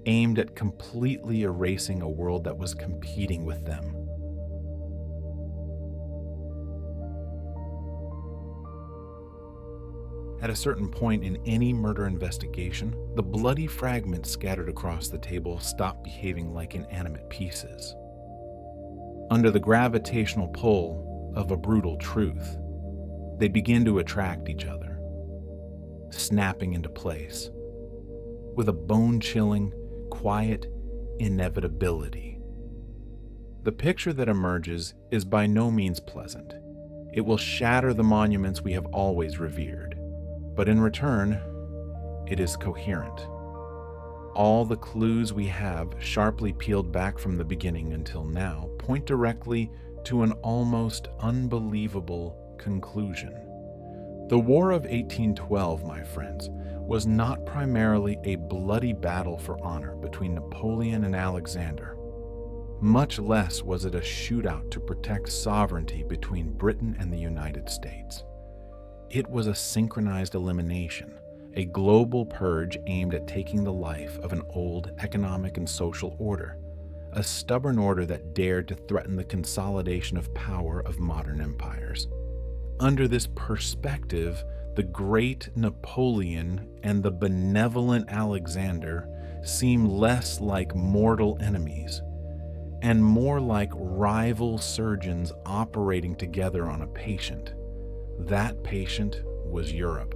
aimed at completely erasing a world that was competing with them. At a certain point in any murder investigation, the bloody fragments scattered across the table stop behaving like inanimate pieces. Under the gravitational pull of a brutal truth, they begin to attract each other, snapping into place with a bone-chilling, quiet inevitability. The picture that emerges is by no means pleasant. It will shatter the monuments we have always revered, but in return, it is coherent. All the clues we have, sharply peeled back from the beginning until now, point directly to an almost unbelievable conclusion. The War of 1812, my friends, was not primarily a bloody battle for honor between Napoleon and Alexander. Much less was it a shootout to protect sovereignty between Britain and the United States. It was a synchronized elimination, a global purge aimed at taking the life of an old economic and social order, a stubborn order that dared to threaten the consolidation of power of modern empires. Under this perspective, the great Napoleon and the benevolent Alexander seem less like mortal enemies and more like rival surgeons operating together on a patient. That patient was Europe.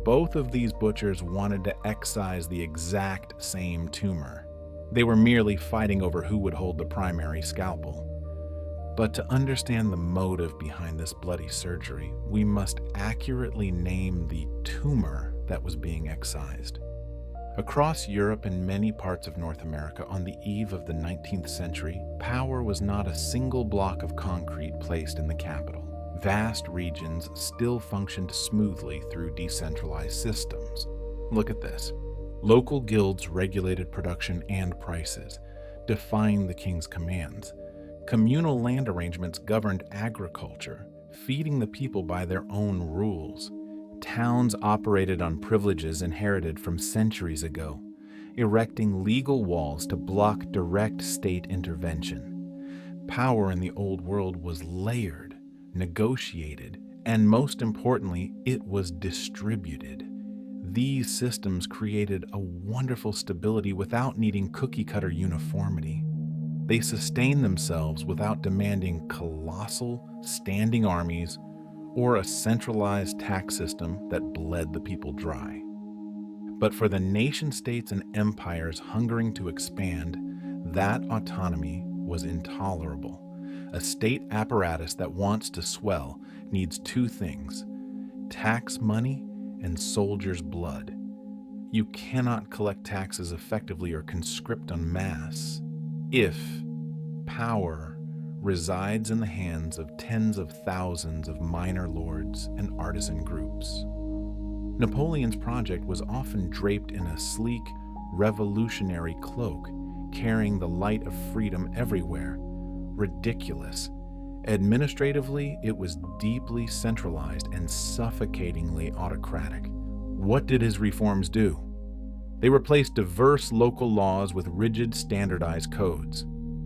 Both of these butchers wanted to excise the exact same tumor. They were merely fighting over who would hold the primary scalpel. But to understand the motive behind this bloody surgery, we must accurately name the tumor that was being excised. Across Europe and many parts of North America on the eve of the 19th century, power was not a single block of concrete placed in the capital. Vast regions still functioned smoothly through decentralized systems. Look at this. Local guilds regulated production and prices, defying the king's commands. Communal land arrangements governed agriculture, feeding the people by their own rules. Towns operated on privileges inherited from centuries ago, erecting legal walls to block direct state intervention. Power in the old world was layered, negotiated, and most importantly, it was distributed. These systems created a wonderful stability without needing cookie-cutter uniformity. They sustained themselves without demanding colossal, standing armies or a centralized tax system that bled the people dry. But for the nation-states and empires hungering to expand, that autonomy was intolerable. A state apparatus that wants to swell needs two things: tax money and soldiers' blood. You cannot collect taxes effectively or conscript en masse if power resides in the hands of tens of thousands of minor lords and artisan groups. Napoleon's project was often draped in a sleek, revolutionary cloak, carrying the light of freedom everywhere. Ridiculous. Administratively, it was deeply centralized and suffocatingly autocratic. What did his reforms do? They replaced diverse local laws with rigid, standardized codes,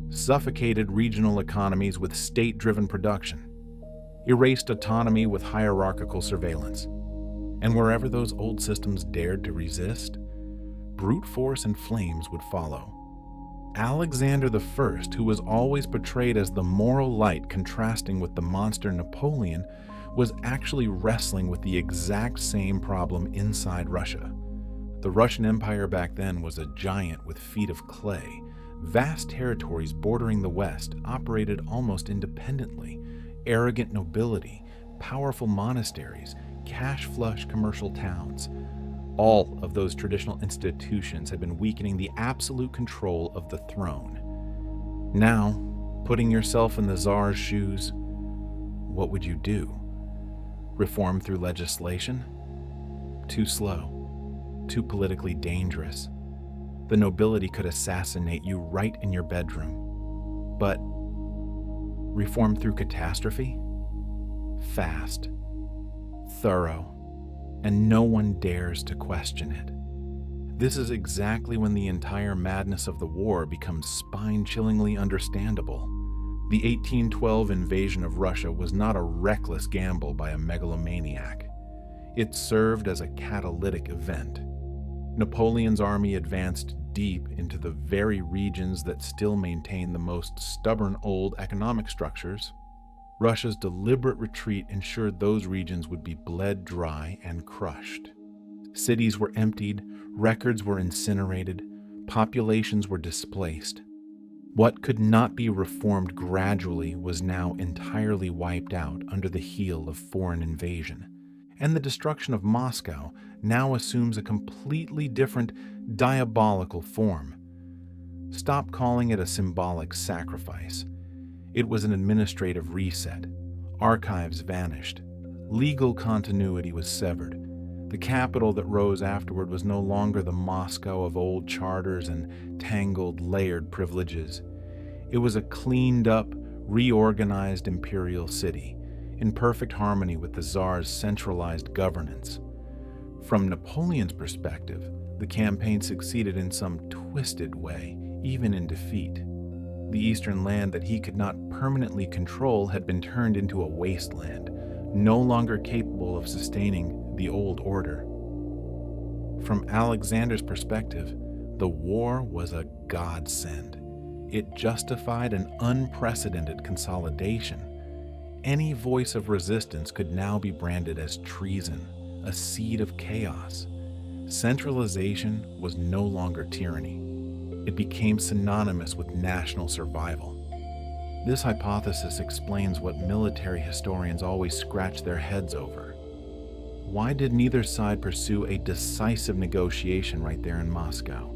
suffocated regional economies with state-driven production, erased autonomy with hierarchical surveillance. And wherever those old systems dared to resist, brute force and flames would follow. Alexander I, who was always portrayed as the moral light contrasting with the monster Napoleon, was actually wrestling with the exact same problem inside Russia. The Russian Empire back then was a giant with feet of clay. Vast territories bordering the West operated almost independently. Arrogant nobility, powerful monasteries, cash-flush commercial towns. All of those traditional institutions had been weakening the absolute control of the throne. Now, putting yourself in the Tsar's shoes, what would you do? Reform through legislation? Too slow, too politically dangerous. The nobility could assassinate you right in your bedroom. But reform through catastrophe? Fast, thorough, and no one dares to question it. This is exactly when the entire madness of the war becomes spine-chillingly understandable. The 1812 invasion of Russia was not a reckless gamble by a megalomaniac. It served as a catalytic event. Napoleon's army advanced deep into the very regions that still maintain the most stubborn old economic structures. Russia's deliberate retreat ensured those regions would be bled dry and crushed. Cities were emptied, records were incinerated, populations were displaced. What could not be reformed gradually was now entirely wiped out under the heel of foreign invasion, and the destruction of Moscow now assumes a completely different, diabolical form. Stop calling it a symbolic sacrifice. It was an administrative reset. Archives vanished. Legal continuity was severed. The capital that rose afterward was no longer the Moscow of old charters and tangled, layered privileges. It was a cleaned-up, reorganized imperial city, in perfect harmony with the Tsar's centralized governance. From Napoleon's perspective, the campaign succeeded in some twisted way, even in defeat. The eastern land that he could not permanently control had been turned into a wasteland, no longer capable of sustaining the old order. From Alexander's perspective, the war was a godsend. It justified an unprecedented consolidation. Any voice of resistance could now be branded as treason, a seed of chaos. Centralization was no longer tyranny. It became synonymous with national survival. This hypothesis explains what military historians always scratch their heads over. Why did neither side pursue a decisive negotiation right there in Moscow?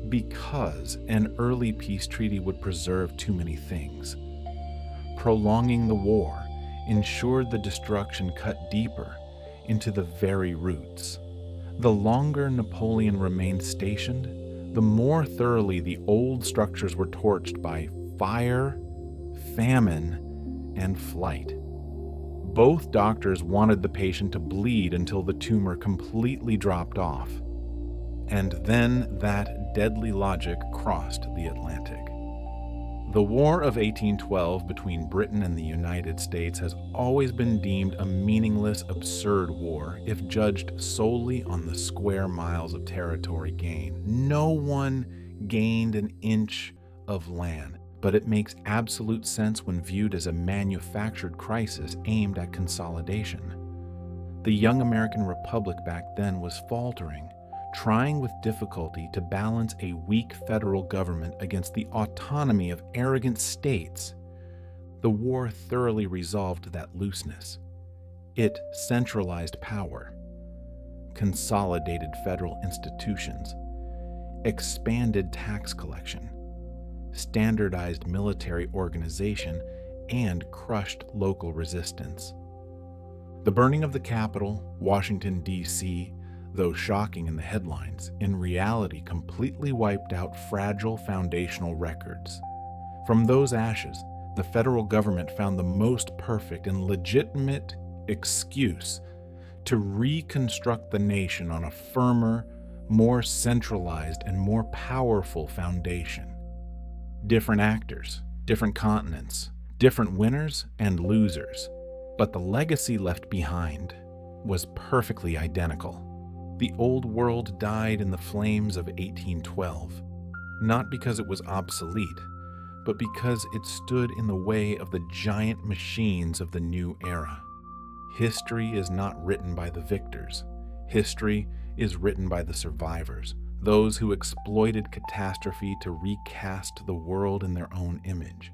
Because an early peace treaty would preserve too many things. Prolonging the war ensured the destruction cut deeper into the very roots. The longer Napoleon remained stationed, the more thoroughly the old structures were torched by fire, famine, and flight. Both doctors wanted the patient to bleed until the tumor completely dropped off. And then that deadly logic crossed the Atlantic. The War of 1812 between Britain and the United States has always been deemed a meaningless, absurd war if judged solely on the square miles of territory gained. No one gained an inch of land, but it makes absolute sense when viewed as a manufactured crisis aimed at consolidation. The young American Republic back then was faltering, trying with difficulty to balance a weak federal government against the autonomy of arrogant states. The war thoroughly resolved that looseness. It centralized power, consolidated federal institutions, expanded tax collection, standardized military organization, and crushed local resistance. The burning of the Capitol, Washington, D.C., though shocking in the headlines, in reality completely wiped out fragile foundational records. From those ashes, the federal government found the most perfect and legitimate excuse to reconstruct the nation on a firmer, more centralized, and more powerful foundation. Different actors, different continents, different winners and losers, but the legacy left behind was perfectly identical. The old world died in the flames of 1812, not because it was obsolete, but because it stood in the way of the giant machines of the new era. History is not written by the victors. History is written by the survivors, those who exploited catastrophe to recast the world in their own image.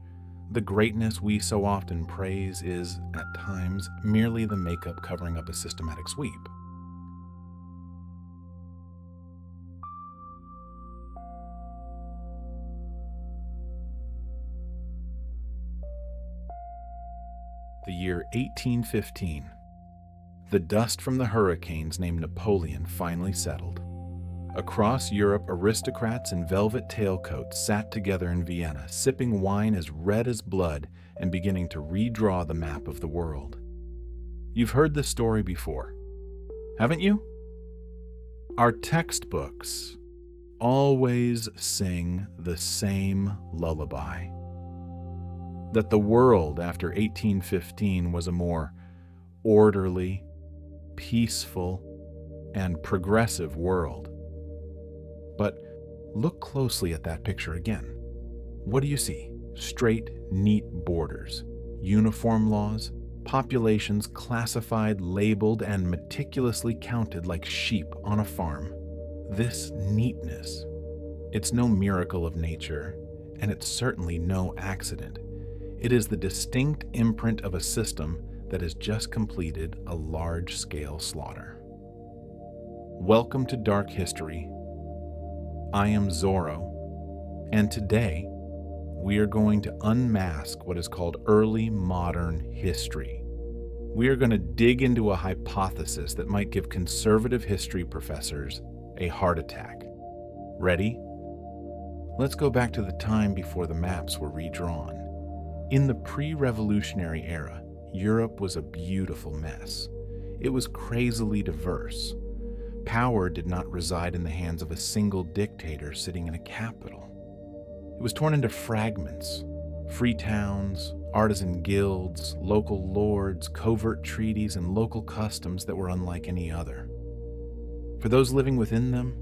The greatness we so often praise is, at times, merely the makeup covering up a systematic sweep. the year 1815. The dust from the hurricanes named Napoleon finally settled. Across Europe, aristocrats in velvet tailcoats sat together in Vienna, sipping wine as red as blood and beginning to redraw the map of the world. You've heard this story before, haven't you? Our textbooks always sing the same lullaby. That the world after 1815 was a more orderly, peaceful, and progressive world. But look closely at that picture again. What do you see? Straight, neat borders, uniform laws, populations classified, labeled, and meticulously counted like sheep on a farm. This neatness, it's no miracle of nature, and it's certainly no accident. It is the distinct imprint of a system that has just completed a large-scale slaughter. Welcome to Dark History. I am Zorro, and today we are going to unmask what is called early modern history. We are going to dig into a hypothesis that might give conservative history professors a heart attack. Ready? Let's go back to the time before the maps were redrawn. In the pre-revolutionary era, Europe was a beautiful mess. It was crazily diverse. Power did not reside in the hands of a single dictator sitting in a capital. It was torn into fragments, free towns, artisan guilds, local lords, covert treaties, and local customs that were unlike any other. For those living within them,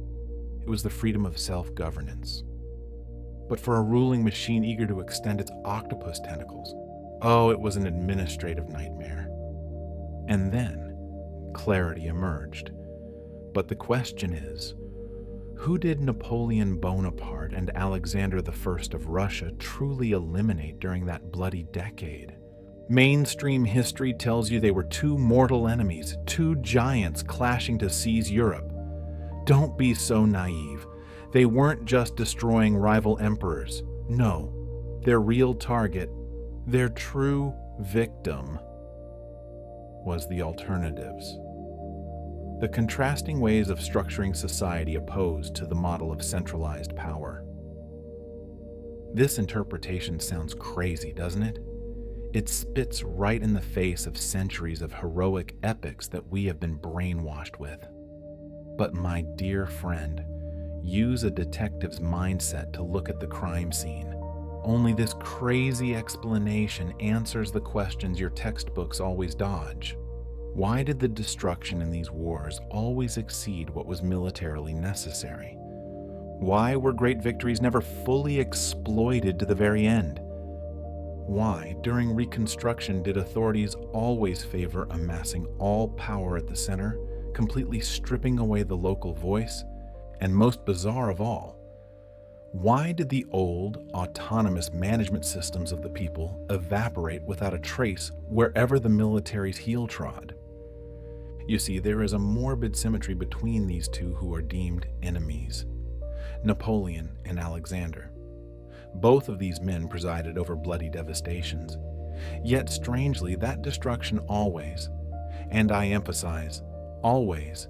it was the freedom of self-governance. But for a ruling machine eager to extend its octopus tentacles, oh, it was an administrative nightmare. And then, clarity emerged. But the question is, who did Napoleon Bonaparte and Alexander I of Russia truly eliminate during that bloody decade? Mainstream history tells you they were two mortal enemies, two giants clashing to seize Europe. Don't be so naive. They weren't just destroying rival emperors. No, their real target, their true victim, was the alternatives. The contrasting ways of structuring society opposed to the model of centralized power. This interpretation sounds crazy, doesn't it? It spits right in the face of centuries of heroic epics that we have been brainwashed with. But my dear friend, use a detective's mindset to look at the crime scene. Only this crazy explanation answers the questions your textbooks always dodge. Why did the destruction in these wars always exceed what was militarily necessary? Why were great victories never fully exploited to the very end? Why, during Reconstruction, did authorities always favor amassing all power at the center, completely stripping away the local voice? And most bizarre of all, why did the old, autonomous management systems of the people evaporate without a trace wherever the military's heel trod? You see, there is a morbid symmetry between these two who are deemed enemies, Napoleon and Alexander. Both of these men presided over bloody devastations. Yet strangely, that destruction always, and I emphasize, always,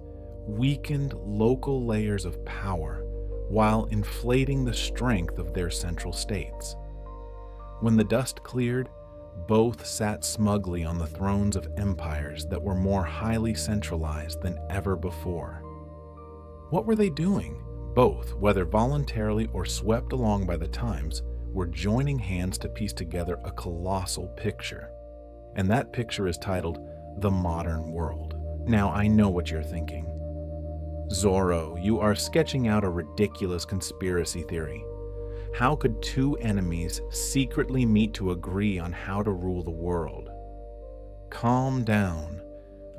weakened local layers of power while inflating the strength of their central states. When the dust cleared, both sat smugly on the thrones of empires that were more highly centralized than ever before. What were they doing? Both, whether voluntarily or swept along by the times, were joining hands to piece together a colossal picture. And that picture is titled The Modern World. Now, I know what you're thinking. Zorro, you are sketching out a ridiculous conspiracy theory. How could two enemies secretly meet to agree on how to rule the world? Calm down.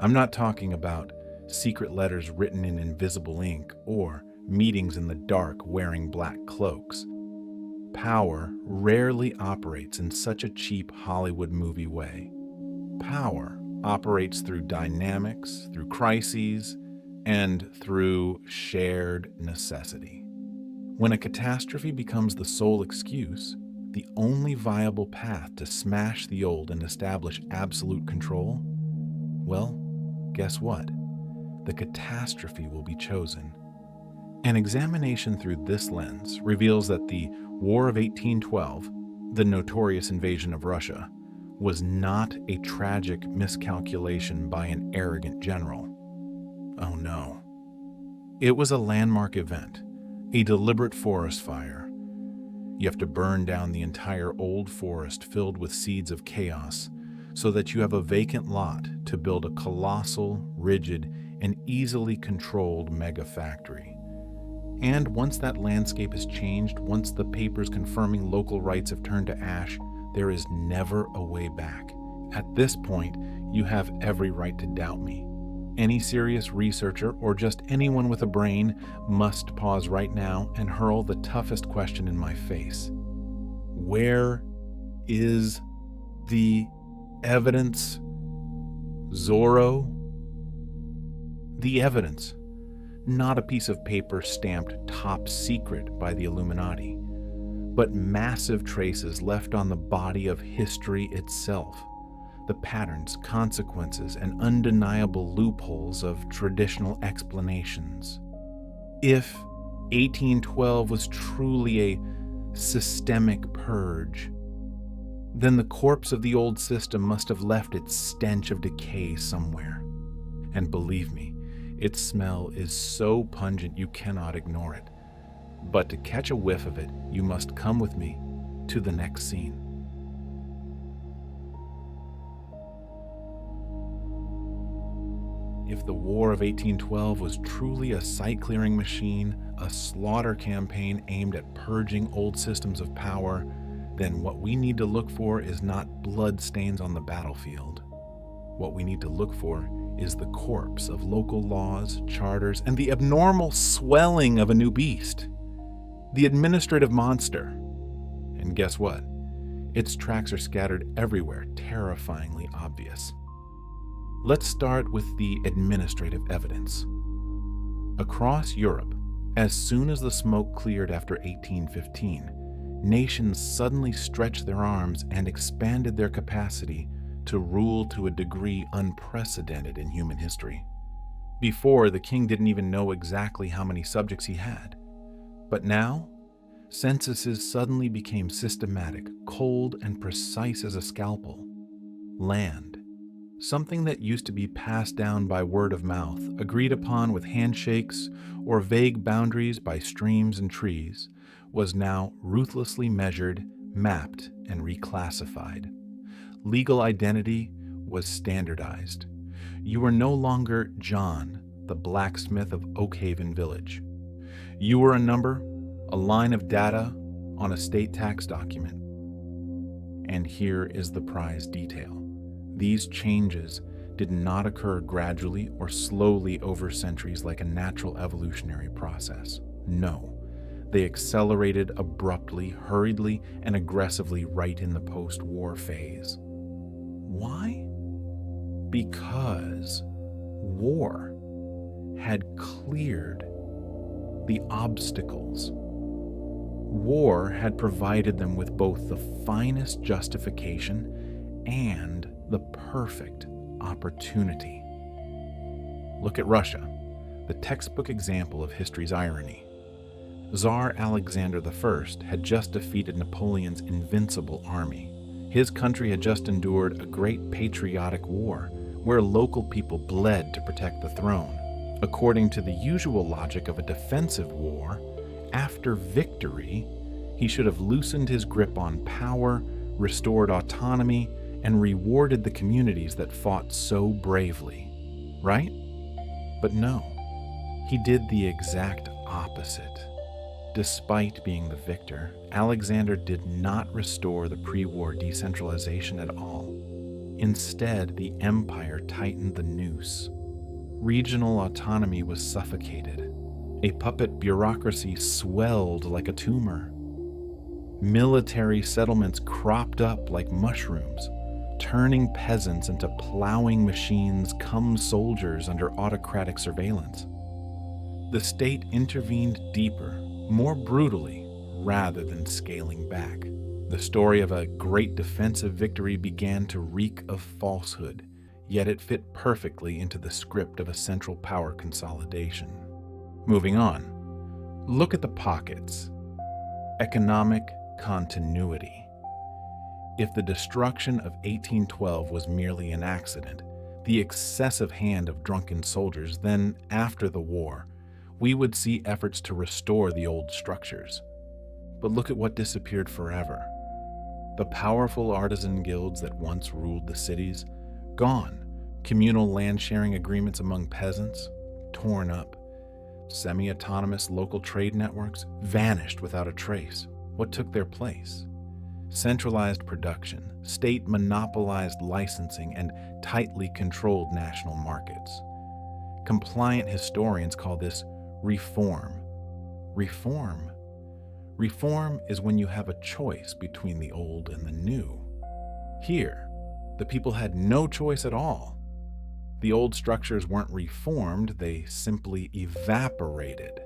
I'm not talking about secret letters written in invisible ink or meetings in the dark wearing black cloaks. Power rarely operates in such a cheap Hollywood movie way. Power operates through dynamics, through crises, and through shared necessity. When a catastrophe becomes the sole excuse, the only viable path to smash the old and establish absolute control, well, guess what? The catastrophe will be chosen. An examination through this lens reveals that the War of 1812, the notorious invasion of Russia, was not a tragic miscalculation by an arrogant general. Oh no. It was a landmark event, a deliberate forest fire. You have to burn down the entire old forest filled with seeds of chaos so that you have a vacant lot to build a colossal, rigid, and easily controlled mega factory. And once that landscape is changed, once the papers confirming local rights have turned to ash, there is never a way back. At this point, you have every right to doubt me. Any serious researcher or just anyone with a brain must pause right now and hurl the toughest question in my face. Where is the evidence? Zorro? The evidence. Not a piece of paper stamped top secret by the Illuminati, but massive traces left on the body of history itself. The patterns, consequences, and undeniable loopholes of traditional explanations. If 1812 was truly a systemic purge, then the corpse of the old system must have left its stench of decay somewhere. And believe me, its smell is so pungent you cannot ignore it. But to catch a whiff of it, you must come with me to the next scene. If the War of 1812 was truly a site-clearing machine, a slaughter campaign aimed at purging old systems of power, then what we need to look for is not blood stains on the battlefield. What we need to look for is the corpse of local laws, charters, and the abnormal swelling of a new beast. The administrative monster. And guess what? Its tracks are scattered everywhere, terrifyingly obvious. Let's start with the administrative evidence. Across Europe, as soon as the smoke cleared after 1815, nations suddenly stretched their arms and expanded their capacity to rule to a degree unprecedented in human history. Before, the king didn't even know exactly how many subjects he had. But now, censuses suddenly became systematic, cold, and precise as a scalpel. Land, something that used to be passed down by word of mouth, agreed upon with handshakes or vague boundaries by streams and trees, was now ruthlessly measured, mapped, and reclassified. Legal identity was standardized. You were no longer John, the blacksmith of Oakhaven Village. You were a number, a line of data on a state tax document. And here is the prize detail. These changes did not occur gradually or slowly over centuries like a natural evolutionary process. No, they accelerated abruptly, hurriedly, and aggressively right in the post-war phase. Why? Because war had cleared the obstacles. War had provided them with both the finest justification and the perfect opportunity. Look at Russia, the textbook example of history's irony. Tsar Alexander I had just defeated Napoleon's invincible army. His country had just endured a great patriotic war where local people bled to protect the throne. According to the usual logic of a defensive war, after victory, he should have loosened his grip on power, restored autonomy, and rewarded the communities that fought so bravely, right? But no, he did the exact opposite. Despite being the victor, Alexander did not restore the pre-war decentralization at all. Instead, the empire tightened the noose. Regional autonomy was suffocated. A puppet bureaucracy swelled like a tumor. Military settlements cropped up like mushrooms, turning peasants into plowing machines come soldiers under autocratic surveillance. The state intervened deeper, more brutally, rather than scaling back. The story of a great defensive victory began to reek of falsehood, yet it fit perfectly into the script of a central power consolidation. Moving on, look at the pockets. Economic continuity. If the destruction of 1812 was merely an accident, the excessive hand of drunken soldiers, then after the war, we would see efforts to restore the old structures. But look at what disappeared forever. The powerful artisan guilds that once ruled the cities, gone. Communal land-sharing agreements among peasants, torn up. Semi-autonomous local trade networks vanished without a trace. What took their place? Centralized production, state-monopolized licensing, and tightly controlled national markets. Compliant historians call this reform. Reform? Reform is when you have a choice between the old and the new. Here, the people had no choice at all. The old structures weren't reformed, they simply evaporated.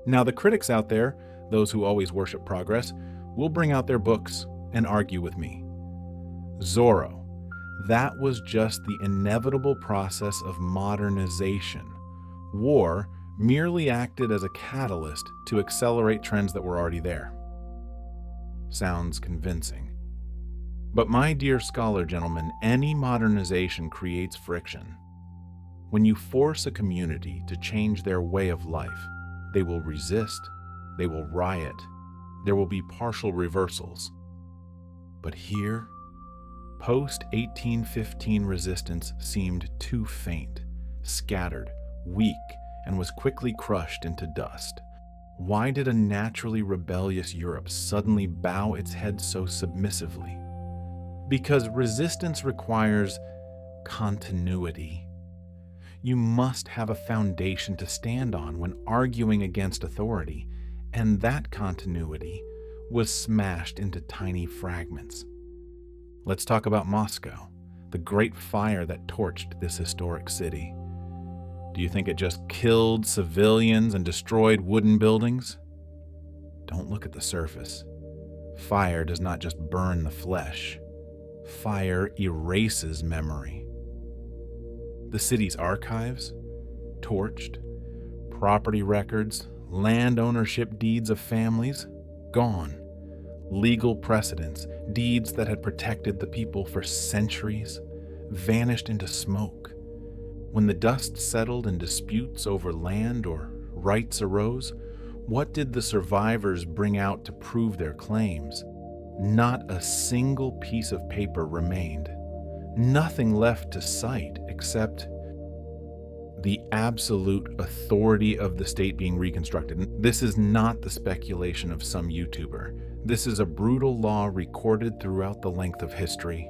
Now, the critics out there, those who always worship progress, will bring out their books and argue with me. Zorro, that was just the inevitable process of modernization. War merely acted as a catalyst to accelerate trends that were already there. Sounds convincing. But my dear scholar gentlemen, any modernization creates friction. When you force a community to change their way of life, they will resist, they will riot, there will be partial reversals. But here, post-1815 resistance seemed too faint, scattered, weak, and was quickly crushed into dust. Why did a naturally rebellious Europe suddenly bow its head so submissively? Because resistance requires continuity. You must have a foundation to stand on when arguing against authority, and that continuity was smashed into tiny fragments. Let's talk about Moscow, the great fire that torched this historic city. Do you think it just killed civilians and destroyed wooden buildings? Don't look at the surface. Fire does not just burn the flesh. Fire erases memory. The city's archives, torched. Property records, land ownership deeds of families, gone. Legal precedents, deeds that had protected the people for centuries, vanished into smoke. When the dust settled and disputes over land or rights arose, what did the survivors bring out to prove their claims? Not a single piece of paper remained. Nothing left to cite except the absolute authority of the state being reconstructed. This is not the speculation of some YouTuber. This is a brutal law recorded throughout the length of history.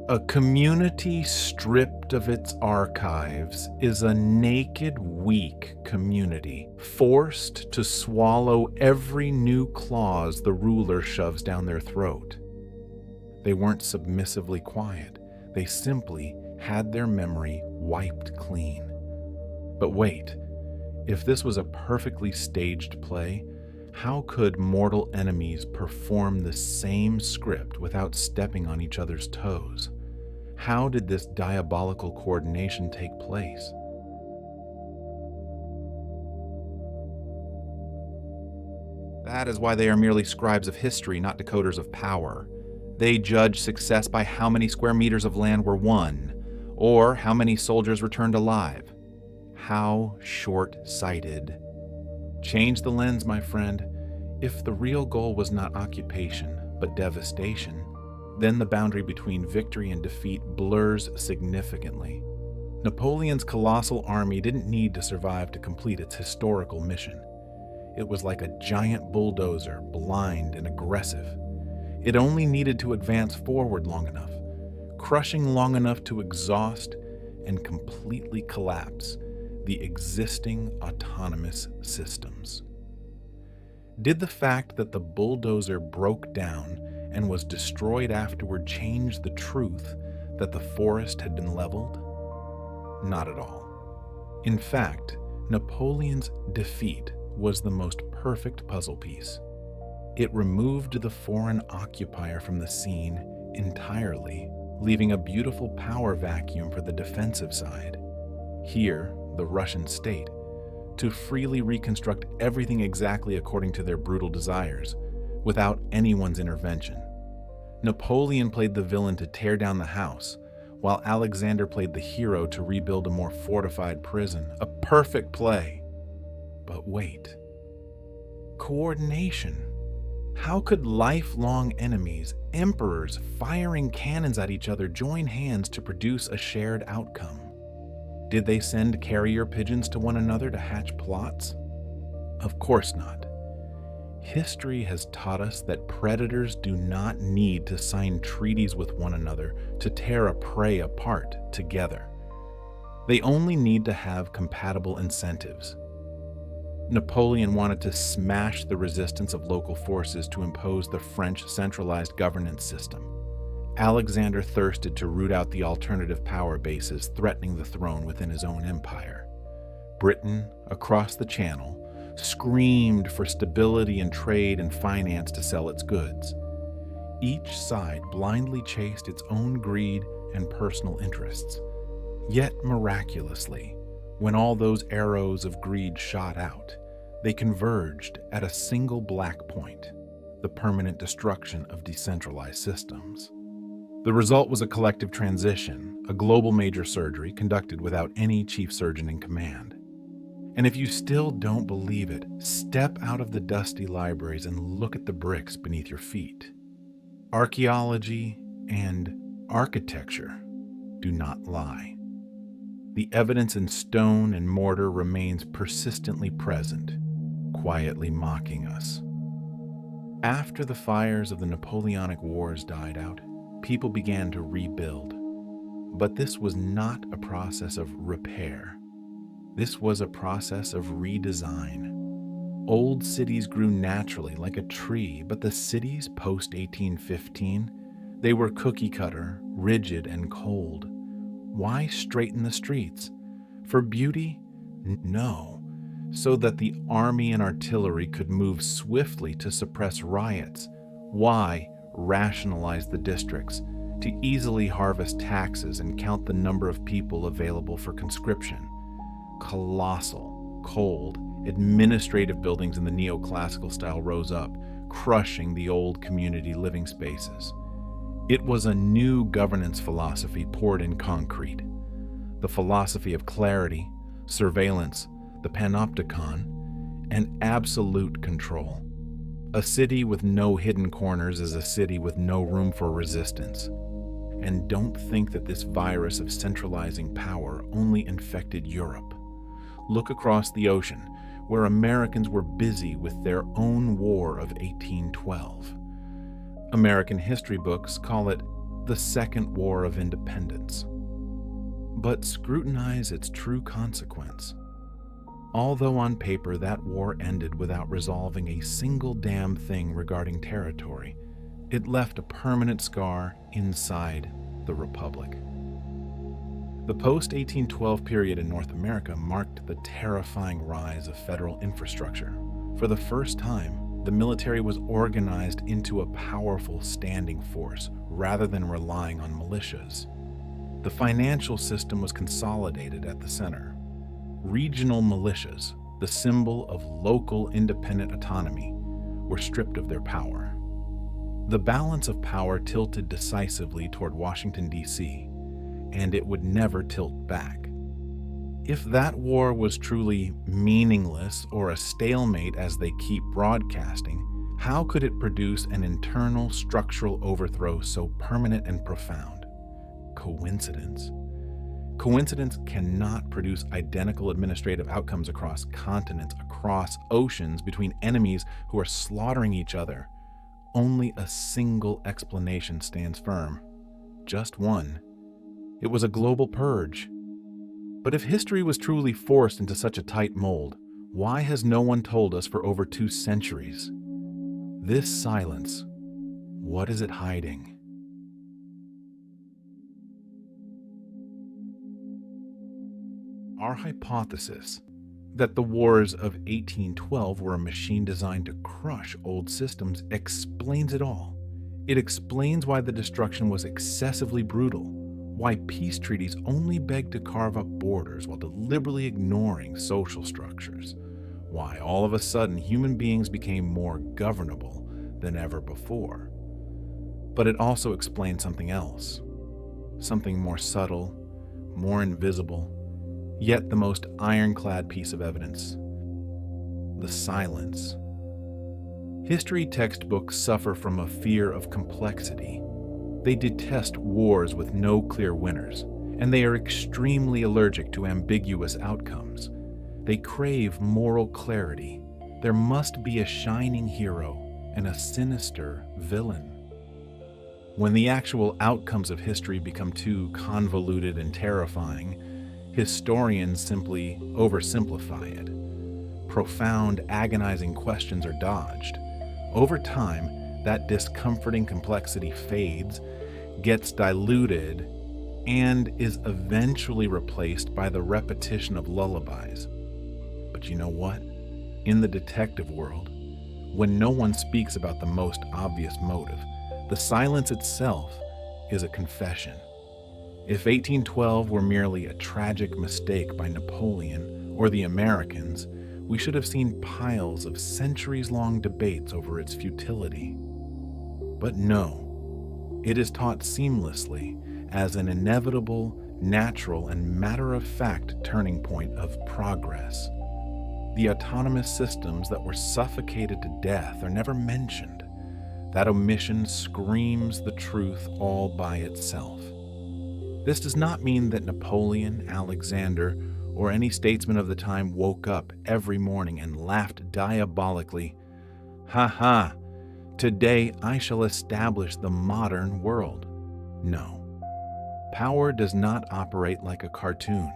A community stripped of its archives is a naked, weak community, forced to swallow every new clause the ruler shoves down their throat. They weren't submissively quiet. They simply had their memory wiped clean. But wait, if this was a perfectly staged play, how could mortal enemies perform the same script without stepping on each other's toes? How did this diabolical coordination take place? That is why they are merely scribes of history, not decoders of power. They judge success by how many square meters of land were won, or how many soldiers returned alive. How short-sighted. Change the lens, my friend. If the real goal was not occupation, but devastation, then the boundary between victory and defeat blurs significantly. Napoleon's colossal army didn't need to survive to complete its historical mission. It was like a giant bulldozer, blind and aggressive. It only needed to advance forward long enough, crushing long enough to exhaust and completely collapse the existing autonomous systems. Did the fact that the bulldozer broke down and was destroyed afterward change the truth that the forest had been leveled? Not at all. In fact, Napoleon's defeat was the most perfect puzzle piece. It removed the foreign occupier from the scene entirely, leaving a beautiful power vacuum for the defensive side. Here, the Russian state, to freely reconstruct everything exactly according to their brutal desires, without anyone's intervention. Napoleon played the villain to tear down the house, while Alexander played the hero to rebuild a more fortified prison. A perfect play. But wait. Coordination. How could lifelong enemies, emperors firing cannons at each other, join hands to produce a shared outcome? Did they send carrier pigeons to one another to hatch plots? Of course not. History has taught us that predators do not need to sign treaties with one another to tear a prey apart together. They only need to have compatible incentives. Napoleon wanted to smash the resistance of local forces to impose the French centralized governance system. Alexander thirsted to root out the alternative power bases threatening the throne within his own empire. Britain, across the Channel, screamed for stability in trade and finance to sell its goods. Each side blindly chased its own greed and personal interests. Yet miraculously, when all those arrows of greed shot out, they converged at a single black point: the permanent destruction of decentralized systems. The result was a collective transition, a global major surgery conducted without any chief surgeon in command. And if you still don't believe it, step out of the dusty libraries and look at the bricks beneath your feet. Archaeology and architecture do not lie. The evidence in stone and mortar remains persistently present, quietly mocking us. After the fires of the Napoleonic Wars died out, people began to rebuild. But this was not a process of repair. This was a process of redesign. Old cities grew naturally like a tree, but the cities post-1815, they were cookie-cutter, rigid, and cold. Why straighten the streets? For beauty? No. So that the army and artillery could move swiftly to suppress riots. Why rationalize the districts? To easily harvest taxes and count the number of people available for conscription. Colossal, cold, administrative buildings in the neoclassical style rose up, crushing the old community living spaces. It was a new governance philosophy poured in concrete. The philosophy of clarity, surveillance, the panopticon, and absolute control. A city with no hidden corners is a city with no room for resistance. And don't think that this virus of centralizing power only infected Europe. Look across the ocean, where Americans were busy with their own war of 1812. American history books call it the Second War of Independence. But scrutinize its true consequence. Although on paper that war ended without resolving a single damn thing regarding territory, it left a permanent scar inside the Republic. The post-1812 period in North America marked the terrifying rise of federal infrastructure. For the first time, the military was organized into a powerful standing force rather than relying on militias. The financial system was consolidated at the center. Regional militias, the symbol of local independent autonomy, were stripped of their power. The balance of power tilted decisively toward Washington, D.C., and it would never tilt back. If that war was truly meaningless or a stalemate as they keep broadcasting, how could it produce an internal structural overthrow so permanent and profound? Coincidence? Coincidence cannot produce identical administrative outcomes across continents, across oceans, between enemies who are slaughtering each other. Only a single explanation stands firm. Just one. It was a global purge. But if history was truly forced into such a tight mold, why has no one told us for over 2 centuries? This silence, what is it hiding? Our hypothesis, That the wars of 1812 were a machine designed to crush old systems explains it all. It explains why the destruction was excessively brutal, why peace treaties only begged to carve up borders while deliberately ignoring social structures, why all of a sudden human beings became more governable than ever before. But it also explains something else, something more subtle, more invisible, yet the most ironclad piece of evidence: the silence. History textbooks suffer from a fear of complexity. They detest wars with no clear winners, and they are extremely allergic to ambiguous outcomes. They crave moral clarity. There must be a shining hero and a sinister villain. When the actual outcomes of history become too convoluted and terrifying, historians simply oversimplify it. Profound, agonizing questions are dodged. Over time, that discomforting complexity fades, gets diluted, and is eventually replaced by the repetition of lullabies. But you know what? In the detective world, when no one speaks about the most obvious motive, the silence itself is a confession. If 1812 were merely a tragic mistake by Napoleon or the Americans, we should have seen piles of centuries-long debates over its futility. But no, it is taught seamlessly as an inevitable, natural, and matter-of-fact turning point of progress. The autonomous systems that were suffocated to death are never mentioned. That omission screams the truth all by itself. This does not mean that Napoleon, Alexander, or any statesman of the time woke up every morning and laughed diabolically, "Ha ha, today I shall establish the modern world." No. Power does not operate like a cartoon.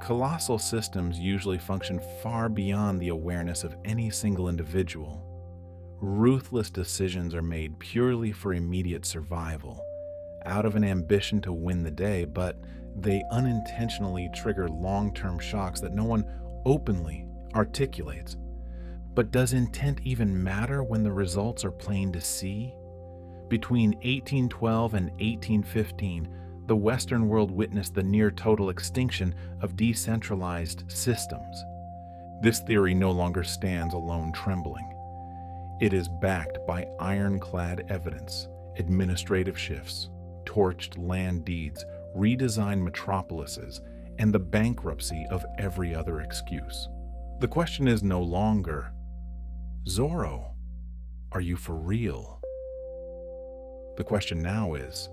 Colossal systems usually function far beyond the awareness of any single individual. Ruthless decisions are made purely for immediate survival, out of an ambition to win the day, but they unintentionally trigger long-term shocks that no one openly articulates. But does intent even matter when the results are plain to see? Between 1812 and 1815, the Western world witnessed the near-total extinction of decentralized systems. This theory no longer stands alone trembling. It is backed by ironclad evidence, administrative shifts, torched land deeds, redesigned metropolises, and the bankruptcy of every other excuse. The question is no longer, "Zorro, are you for real?" The question now is,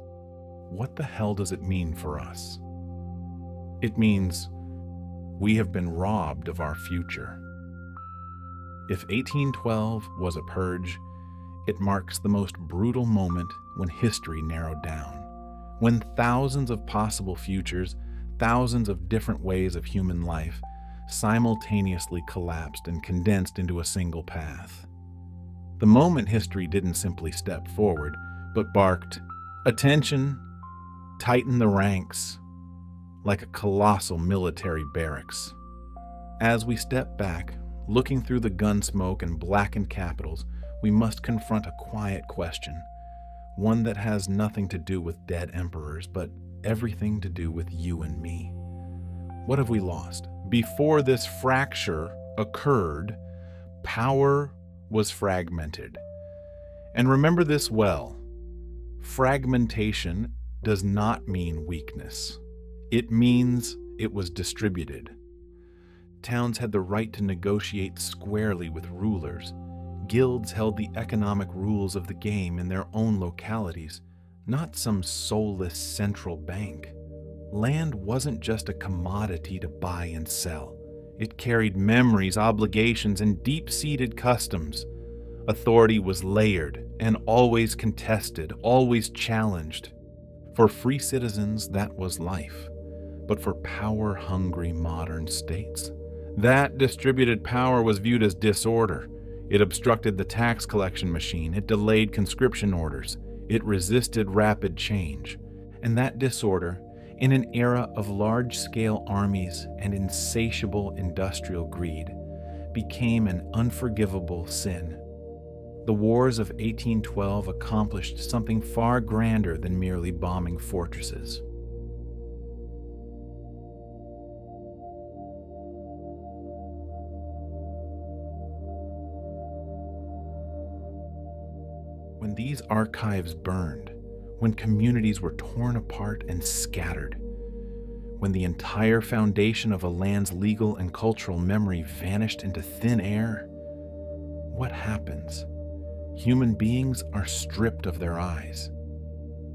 what the hell does it mean for us? It means we have been robbed of our future. If 1812 was a purge, it marks the most brutal moment when history narrowed down, when thousands of possible futures, thousands of different ways of human life, simultaneously collapsed and condensed into a single path. The moment history didn't simply step forward, but barked, "Attention, tighten the ranks," like a colossal military barracks. As we step back, looking through the gun smoke and blackened capitals, we must confront a quiet question, one that has nothing to do with dead emperors, but everything to do with you and me. What have we lost? Before this fracture occurred, power was fragmented. And remember this well, fragmentation does not mean weakness. It means it was distributed. Towns had the right to negotiate squarely with rulers. Guilds held the economic rules of the game in their own localities, not some soulless central bank. Land wasn't just a commodity to buy and sell. It carried memories, obligations, and deep-seated customs. Authority was layered and always contested, always challenged. For free citizens, that was life. But for power-hungry modern states, that distributed power was viewed as disorder. It obstructed the tax collection machine. It delayed conscription orders. It resisted rapid change. And that disorder, In an era of large-scale armies and insatiable industrial greed, became an unforgivable sin. The wars of 1812 accomplished something far grander than merely bombing fortresses. When these archives burned, when communities were torn apart and scattered, when the entire foundation of a land's legal and cultural memory vanished into thin air, what happens? Human beings are stripped of their eyes.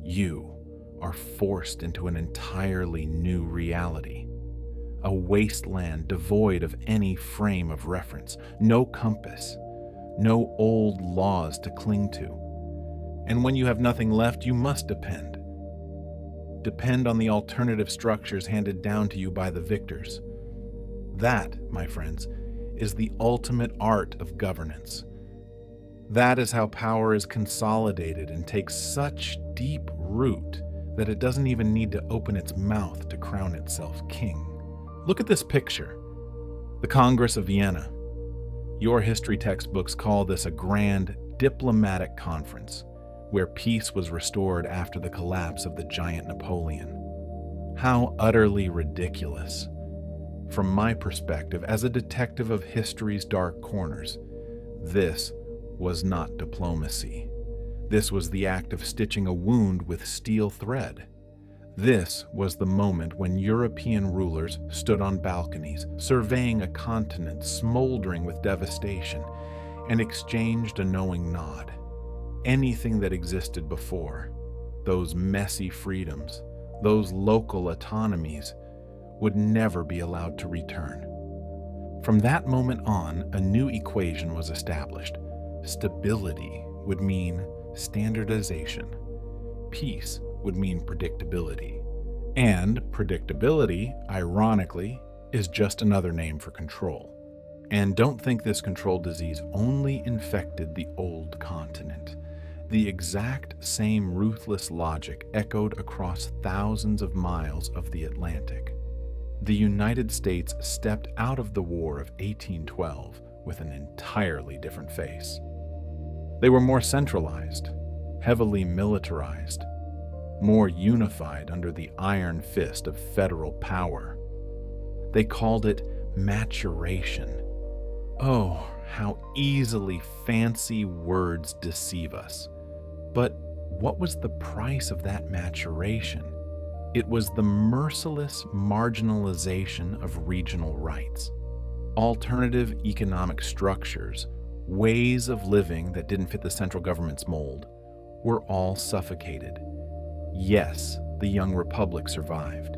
You are forced into an entirely new reality, a wasteland devoid of any frame of reference, no compass, no old laws to cling to. And when you have nothing left, you must depend. Depend on the alternative structures handed down to you by the victors. That, my friends, is the ultimate art of governance. That is how power is consolidated and takes such deep root that it doesn't even need to open its mouth to crown itself king. Look at this picture. The Congress of Vienna. Your history textbooks call this a grand diplomatic conference, where peace was restored after the collapse of the giant Napoleon. How utterly ridiculous. From my perspective, as a detective of history's dark corners, this was not diplomacy. This was the act of stitching a wound with steel thread. This was the moment when European rulers stood on balconies, surveying a continent smoldering with devastation, and exchanged a knowing nod. Anything that existed before, those messy freedoms, those local autonomies, would never be allowed to return. From that moment on, a new equation was established. Stability would mean standardization. Peace would mean predictability. And predictability, ironically, is just another name for control. And don't think this control disease only infected the old continent. The exact same ruthless logic echoed across thousands of miles of the Atlantic. The United States stepped out of the War of 1812 with an entirely different face. They were more centralized, heavily militarized, more unified under the iron fist of federal power. They called it maturation. Oh, how easily fancy words deceive us. But what was the price of that maturation? It was the merciless marginalization of regional rights. Alternative economic structures, ways of living that didn't fit the central government's mold, were all suffocated. Yes, the young republic survived.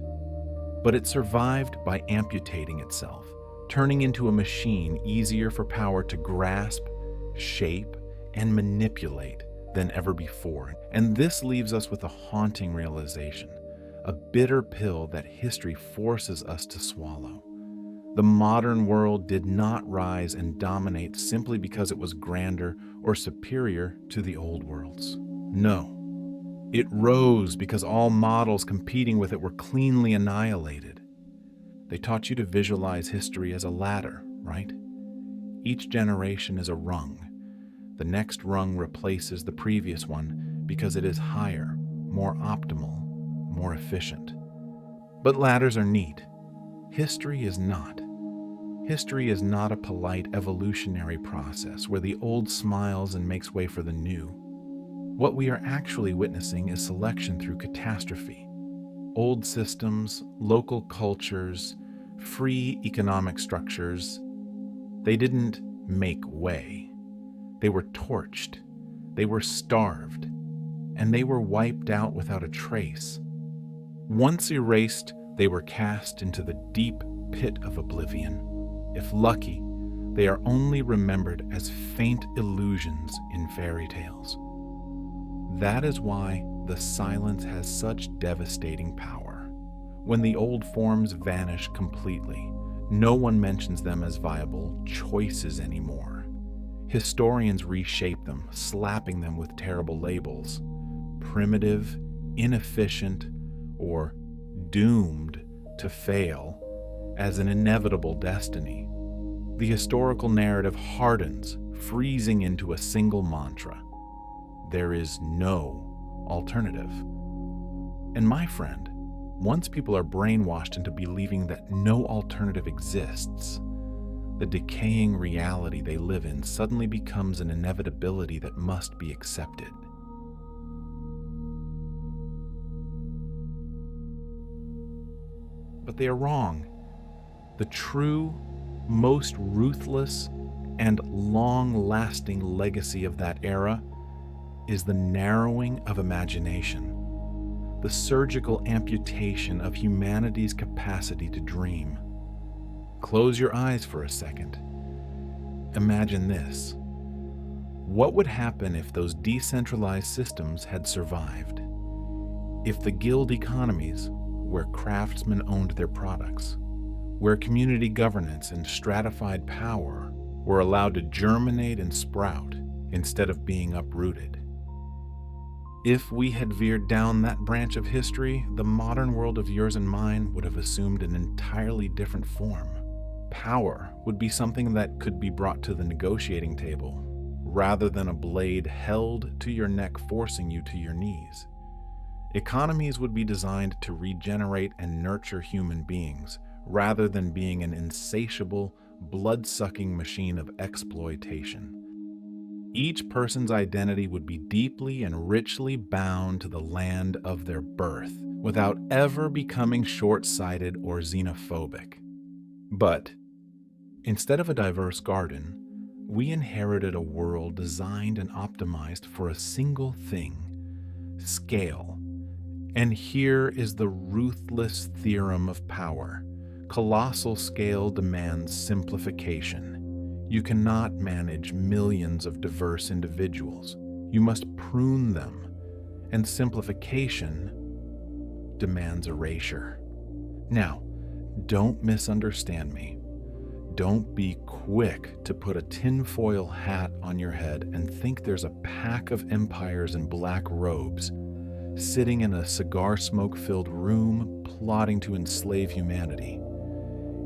But it survived by amputating itself, turning into a machine easier for power to grasp, shape, and manipulate than ever before. And this leaves us with a haunting realization, a bitter pill that history forces us to swallow. The modern world did not rise and dominate simply because it was grander or superior to the old worlds. No. It rose because all models competing with it were cleanly annihilated. They taught you to visualize history as a ladder, right? Each generation is a rung. The next rung replaces the previous one because it is higher, more optimal, more efficient. But ladders are neat. History is not. History is not a polite evolutionary process where the old smiles and makes way for the new. What we are actually witnessing is selection through catastrophe. Old systems, local cultures, free economic structures, they didn't make way. They were torched, they were starved, and they were wiped out without a trace. Once erased, they were cast into the deep pit of oblivion. If lucky, they are only remembered as faint illusions in fairy tales. That is why the silence has such devastating power. When the old forms vanish completely, no one mentions them as viable choices anymore. Historians reshape them, slapping them with terrible labels: primitive, inefficient, or doomed to fail as an inevitable destiny. The historical narrative hardens, freezing into a single mantra: there is no alternative. And my friend, once people are brainwashed into believing that no alternative exists, the decaying reality they live in suddenly becomes an inevitability that must be accepted. But they are wrong. The true, most ruthless, and long-lasting legacy of that era is the narrowing of imagination, the surgical amputation of humanity's capacity to dream. Close your eyes for a second. Imagine this. What would happen if those decentralized systems had survived? If the guild economies, where craftsmen owned their products, where community governance and stratified power were allowed to germinate and sprout instead of being uprooted. If we had veered down that branch of history, the modern world of yours and mine would have assumed an entirely different form. Power would be something that could be brought to the negotiating table, rather than a blade held to your neck forcing you to your knees. Economies would be designed to regenerate and nurture human beings, rather than being an insatiable, blood-sucking machine of exploitation. Each person's identity would be deeply and richly bound to the land of their birth, without ever becoming short-sighted or xenophobic. But instead of a diverse garden, we inherited a world designed and optimized for a single thing: scale. And here is the ruthless theorem of power. Colossal scale demands simplification. You cannot manage millions of diverse individuals. You must prune them. And simplification demands erasure. Now, don't misunderstand me. Don't be quick to put a tinfoil hat on your head and think there's a pack of empires in black robes sitting in a cigar smoke-filled room plotting to enslave humanity.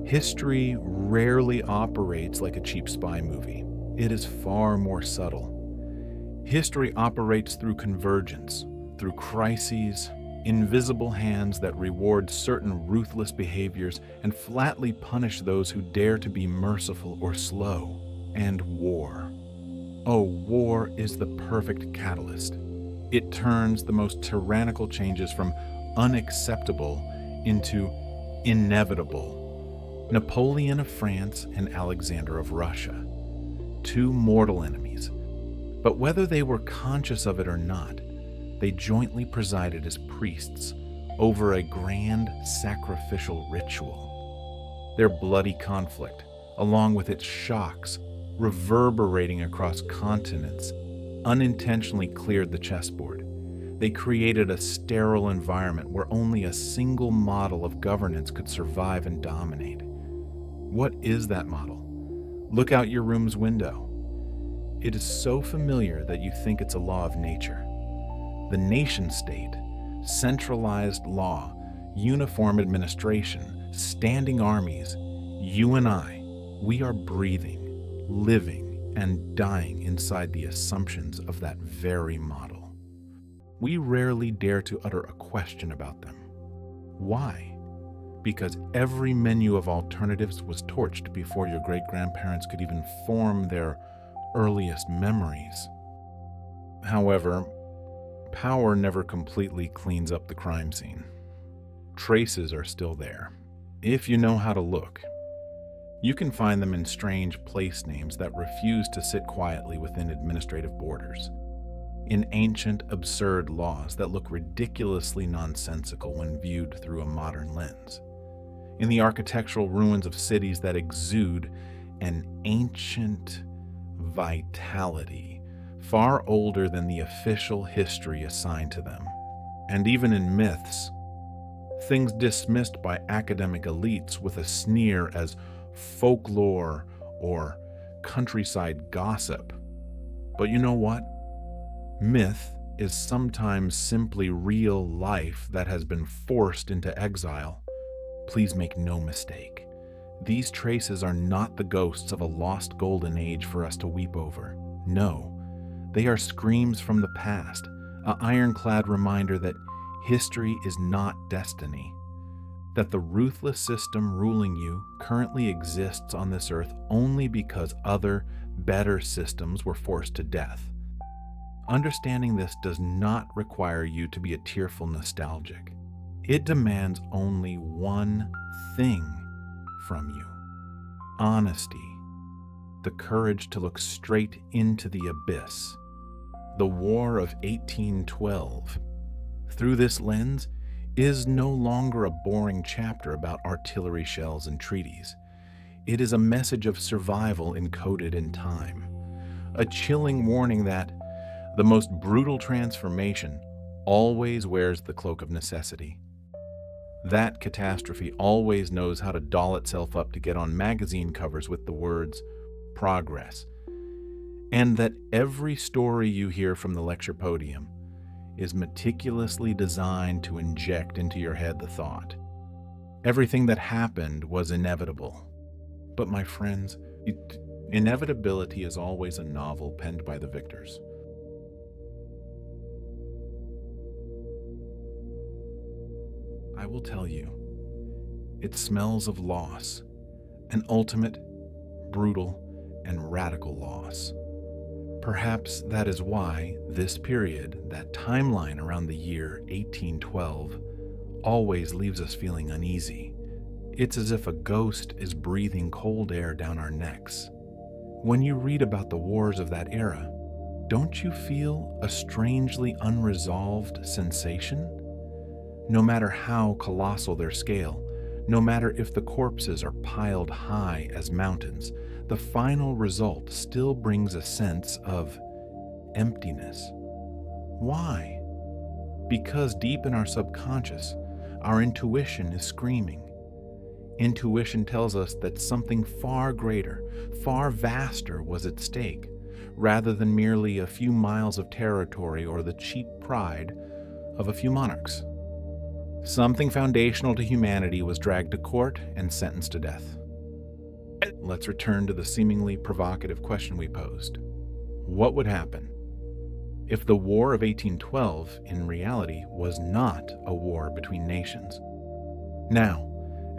History rarely operates like a cheap spy movie. It is far more subtle. History operates through convergence, through crises, invisible hands that reward certain ruthless behaviors and flatly punish those who dare to be merciful or slow, and war. Oh, war is the perfect catalyst. It turns the most tyrannical changes from unacceptable into inevitable. Napoleon of France and Alexander of Russia, two mortal enemies. But whether they were conscious of it or not, they jointly presided as priests over a grand sacrificial ritual. Their bloody conflict, along with its shocks reverberating across continents, unintentionally cleared the chessboard. They created a sterile environment where only a single model of governance could survive and dominate. What is that model? Look out your room's window. It is so familiar that you think it's a law of nature. The nation-state, centralized law, uniform administration, standing armies, you and I, we are breathing, living, and dying inside the assumptions of that very model. We rarely dare to utter a question about them. Why? Because every menu of alternatives was torched before your great-grandparents could even form their earliest memories. However, power never completely cleans up the crime scene. Traces are still there, if you know how to look. You can find them in strange place names that refuse to sit quietly within administrative borders, in ancient, absurd laws that look ridiculously nonsensical when viewed through a modern lens, in the architectural ruins of cities that exude an ancient vitality far older than the official history assigned to them, and even in myths, things dismissed by academic elites with a sneer as folklore or countryside gossip. But you know what? Myth is sometimes simply real life that has been forced into exile, please make no mistake. These traces are not the ghosts of a lost golden age for us to weep over. No, they are screams from the past, an ironclad reminder that history is not destiny, that the ruthless system ruling you currently exists on this earth only because other, better systems were forced to death. Understanding this does not require you to be a tearful nostalgic. It demands only one thing from you: honesty, the courage to look straight into the abyss. The War of 1812, through this lens, is no longer a boring chapter about artillery shells and treaties. It is a message of survival encoded in time, a chilling warning that the most brutal transformation always wears the cloak of necessity. That catastrophe always knows how to doll itself up to get on magazine covers with the words, progress, and that every story you hear from the lecture podium is meticulously designed to inject into your head the thought, everything that happened was inevitable. But my friends, inevitability is always a novel penned by the victors. I will tell you, it smells of loss, an ultimate, brutal, and radical loss. Perhaps that is why this period, that timeline around the year 1812, always leaves us feeling uneasy. It's as if a ghost is breathing cold air down our necks. When you read about the wars of that era, don't you feel a strangely unresolved sensation? No matter how colossal their scale, no matter if the corpses are piled high as mountains, the final result still brings a sense of emptiness. Why? Because deep in our subconscious, our intuition is screaming. Intuition tells us that something far greater, far vaster was at stake, rather than merely a few miles of territory or the cheap pride of a few monarchs. Something foundational to humanity was dragged to court and sentenced to death. Let's return to the seemingly provocative question we posed. What would happen if the War of 1812 in reality was not a war between nations? Now,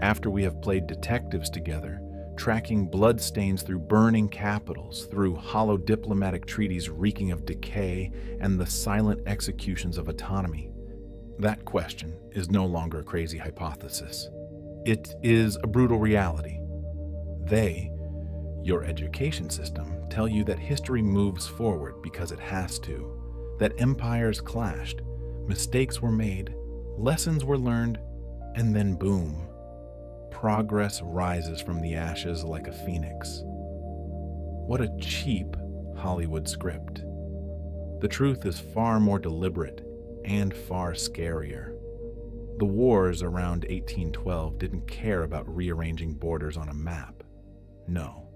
after we have played detectives together, tracking bloodstains through burning capitals, through hollow diplomatic treaties reeking of decay, and the silent executions of autonomy, that question is no longer a crazy hypothesis. It is a brutal reality. They, your education system, tell you that history moves forward because it has to, that empires clashed, mistakes were made, lessons were learned, and then boom, progress rises from the ashes like a phoenix. What a cheap Hollywood script. The truth is far more deliberate and far scarier. The wars around 1812 didn't care about rearranging borders on a map. No.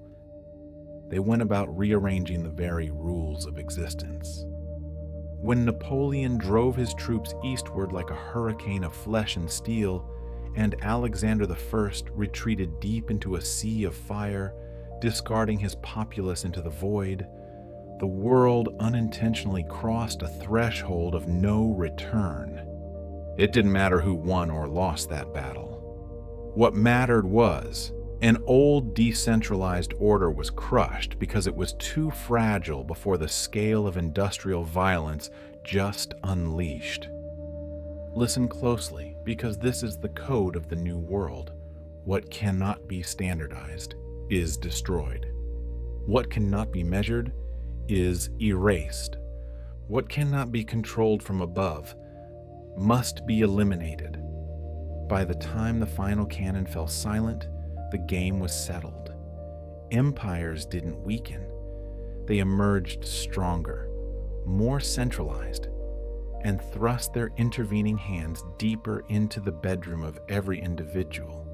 They went about rearranging the very rules of existence. When Napoleon drove his troops eastward like a hurricane of flesh and steel, and Alexander I retreated deep into a sea of fire, discarding his populace into the void, the world unintentionally crossed a threshold of no return. It didn't matter who won or lost that battle. What mattered was, an old decentralized order was crushed because it was too fragile before the scale of industrial violence just unleashed. Listen closely, because this is the code of the new world. What cannot be standardized is destroyed. What cannot be measured is erased. What cannot be controlled from above must be eliminated. By the time the final cannon fell silent, the game was settled. Empires didn't weaken. They emerged stronger, more centralized, and thrust their intervening hands deeper into the bedroom of every individual.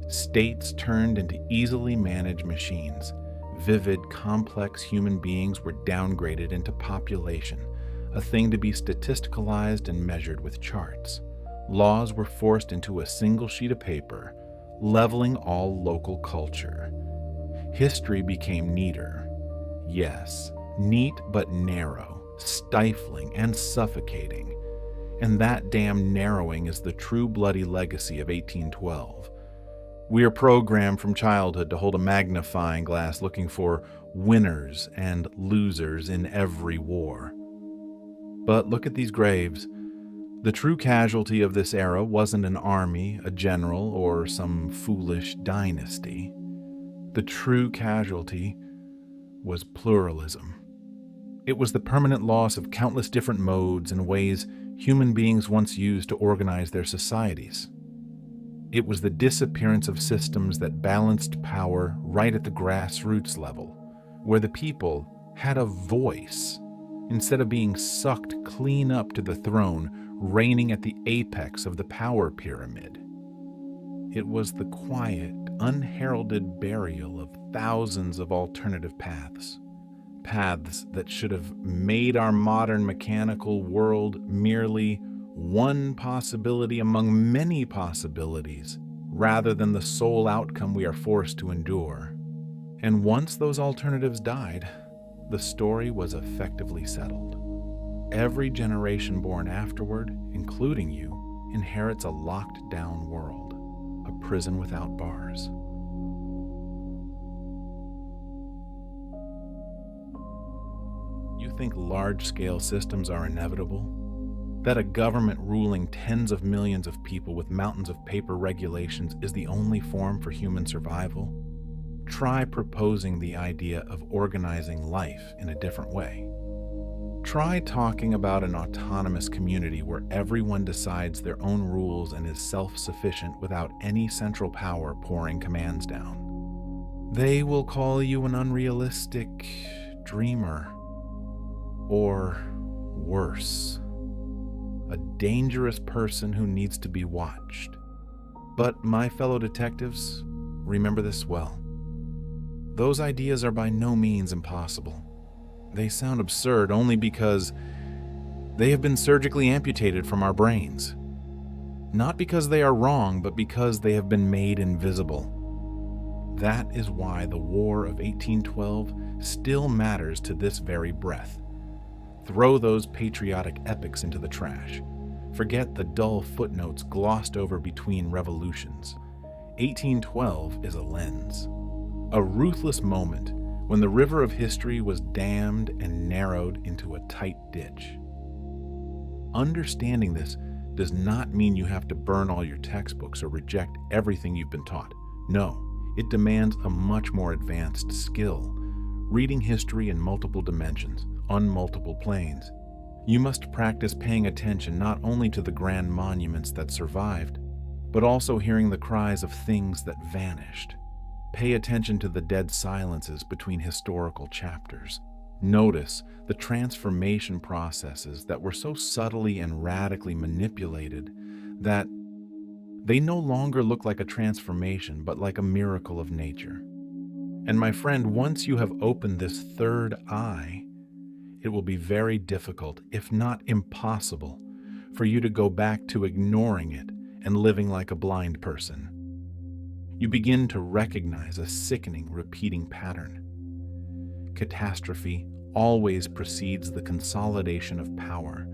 States turned into easily managed machines. Vivid, complex human beings were downgraded into population, a thing to be statisticalized and measured with charts. Laws were forced into a single sheet of paper, leveling all local culture. History became neater. Yes, neat but narrow, stifling and suffocating. And that damn narrowing is the true bloody legacy of 1812. We are programmed from childhood to hold a magnifying glass looking for winners and losers in every war. But look at these graves. The true casualty of this era wasn't an army, a general, or some foolish dynasty. The true casualty was pluralism. It was the permanent loss of countless different modes and ways human beings once used to organize their societies. It was the disappearance of systems that balanced power right at the grassroots level, where the people had a voice, instead of being sucked clean up to the throne, reigning at the apex of the power pyramid. It was the quiet, unheralded burial of thousands of alternative paths. Paths that should have made our modern mechanical world merely one possibility among many possibilities, rather than the sole outcome we are forced to endure. And once those alternatives died, the story was effectively settled. Every generation born afterward, including you, inherits a locked-down world, a prison without bars. You think large-scale systems are inevitable? That a government ruling tens of millions of people with mountains of paper regulations is the only form for human survival? Try proposing the idea of organizing life in a different way. Try talking about an autonomous community where everyone decides their own rules and is self-sufficient without any central power pouring commands down. They will call you an unrealistic dreamer, or worse, a dangerous person who needs to be watched. But my fellow detectives, remember this well. Those ideas are by no means impossible. They sound absurd only because they have been surgically amputated from our brains. Not because they are wrong, but because they have been made invisible. That is why the War of 1812 still matters to this very breath. Throw those patriotic epics into the trash. Forget the dull footnotes glossed over between revolutions. 1812 is a lens. A ruthless moment when the river of history was dammed and narrowed into a tight ditch. Understanding this does not mean you have to burn all your textbooks or reject everything you've been taught. No, it demands a much more advanced skill, reading history in multiple dimensions, on multiple planes. You must practice paying attention not only to the grand monuments that survived, but also hearing the cries of things that vanished. Pay attention to the dead silences between historical chapters. Notice the transformation processes that were so subtly and radically manipulated that they no longer look like a transformation, but like a miracle of nature. And my friend, once you have opened this third eye, it will be very difficult, if not impossible, for you to go back to ignoring it and living like a blind person. You begin to recognize a sickening, repeating pattern. Catastrophe always precedes the consolidation of power.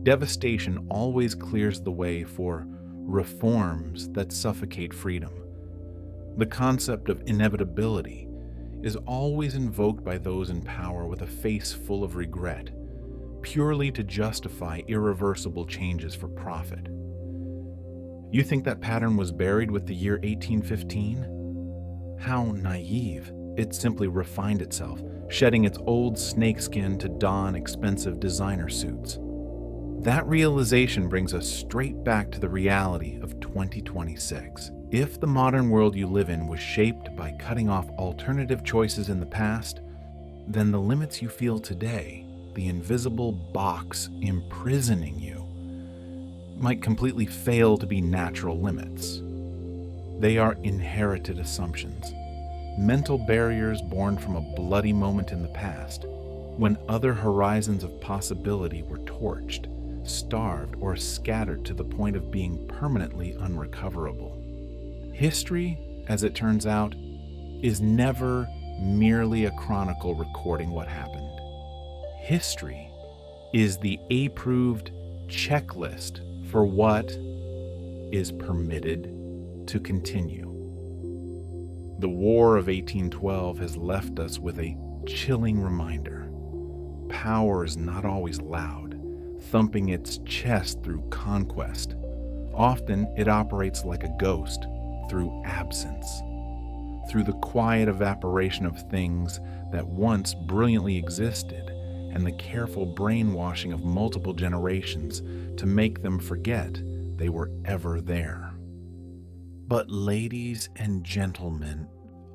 Devastation always clears the way for reforms that suffocate freedom. The concept of inevitability is always invoked by those in power with a face full of regret, purely to justify irreversible changes for profit. You think that pattern was buried with the year 1815? How naive. It simply refined itself, shedding its old snakeskin to don expensive designer suits. That realization brings us straight back to the reality of 2026. If the modern world you live in was shaped by cutting off alternative choices in the past, then the limits you feel today, the invisible box imprisoning you, might completely fail to be natural limits. They are inherited assumptions, mental barriers born from a bloody moment in the past. when other horizons of possibility were torched, starved, or scattered to the point of being permanently unrecoverable. History, as it turns out, is never merely a chronicle recording what happened. History is the approved checklist for what is permitted to continue. The War of 1812 has left us with a chilling reminder. Power is not always loud, thumping its chest through conquest. Often it operates like a ghost, through absence, through the quiet evaporation of things that once brilliantly existed, and the careful brainwashing of multiple generations to make them forget they were ever there. But ladies and gentlemen,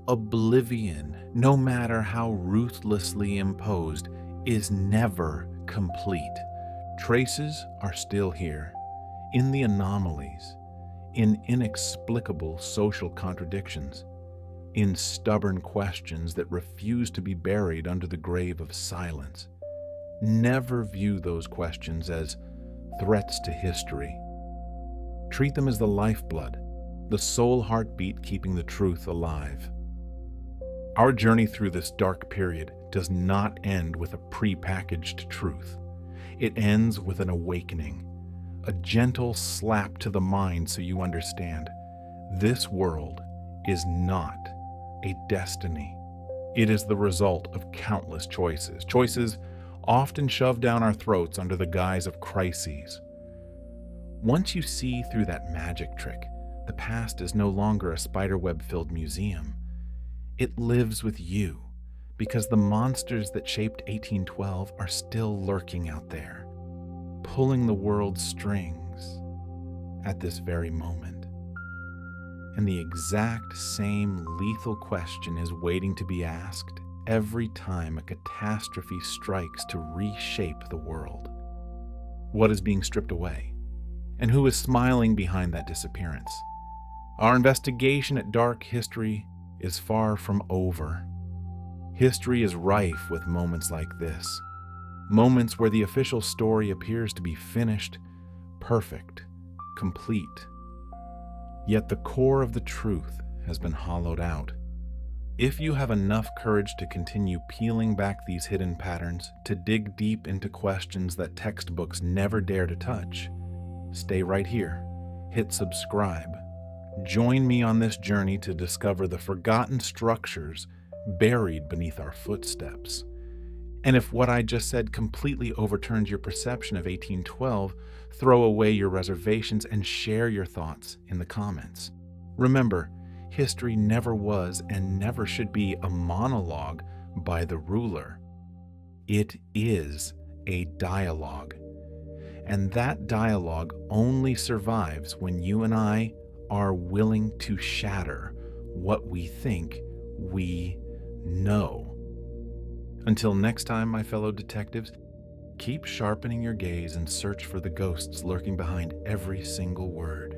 oblivion, no matter how ruthlessly imposed, is never complete. Traces are still here, in the anomalies, in inexplicable social contradictions, in stubborn questions that refuse to be buried under the grave of silence. Never view those questions as threats to history. Treat them as the lifeblood, the sole heartbeat keeping the truth alive. Our journey through this dark period does not end with a prepackaged truth. It ends with an awakening, a gentle slap to the mind so you understand. This world is not a destiny. It is the result of countless choices, choices often shoved down our throats under the guise of crises. Once you see through that magic trick, the past is no longer a spiderweb-filled museum. It lives with you, because the monsters that shaped 1812 are still lurking out there, pulling the world's strings at this very moment. And the exact same lethal question is waiting to be asked every time a catastrophe strikes to reshape the world. What is being stripped away? And who is smiling behind that disappearance? Our investigation at dark history is far from over. History is rife with moments like this, moments where the official story appears to be finished, perfect, complete. Yet the core of the truth has been hollowed out. If you have enough courage to continue peeling back these hidden patterns, to dig deep into questions that textbooks never dare to touch, stay right here, hit subscribe. Join me on this journey to discover the forgotten structures buried beneath our footsteps. And if what I just said completely overturns your perception of 1812, throw away your reservations and share your thoughts in the comments. Remember, history never was and never should be a monologue by the ruler. It is a dialogue. And that dialogue only survives when you and I are willing to shatter what we think we know. Until next time, my fellow detectives, keep sharpening your gaze and search for the ghosts lurking behind every single word.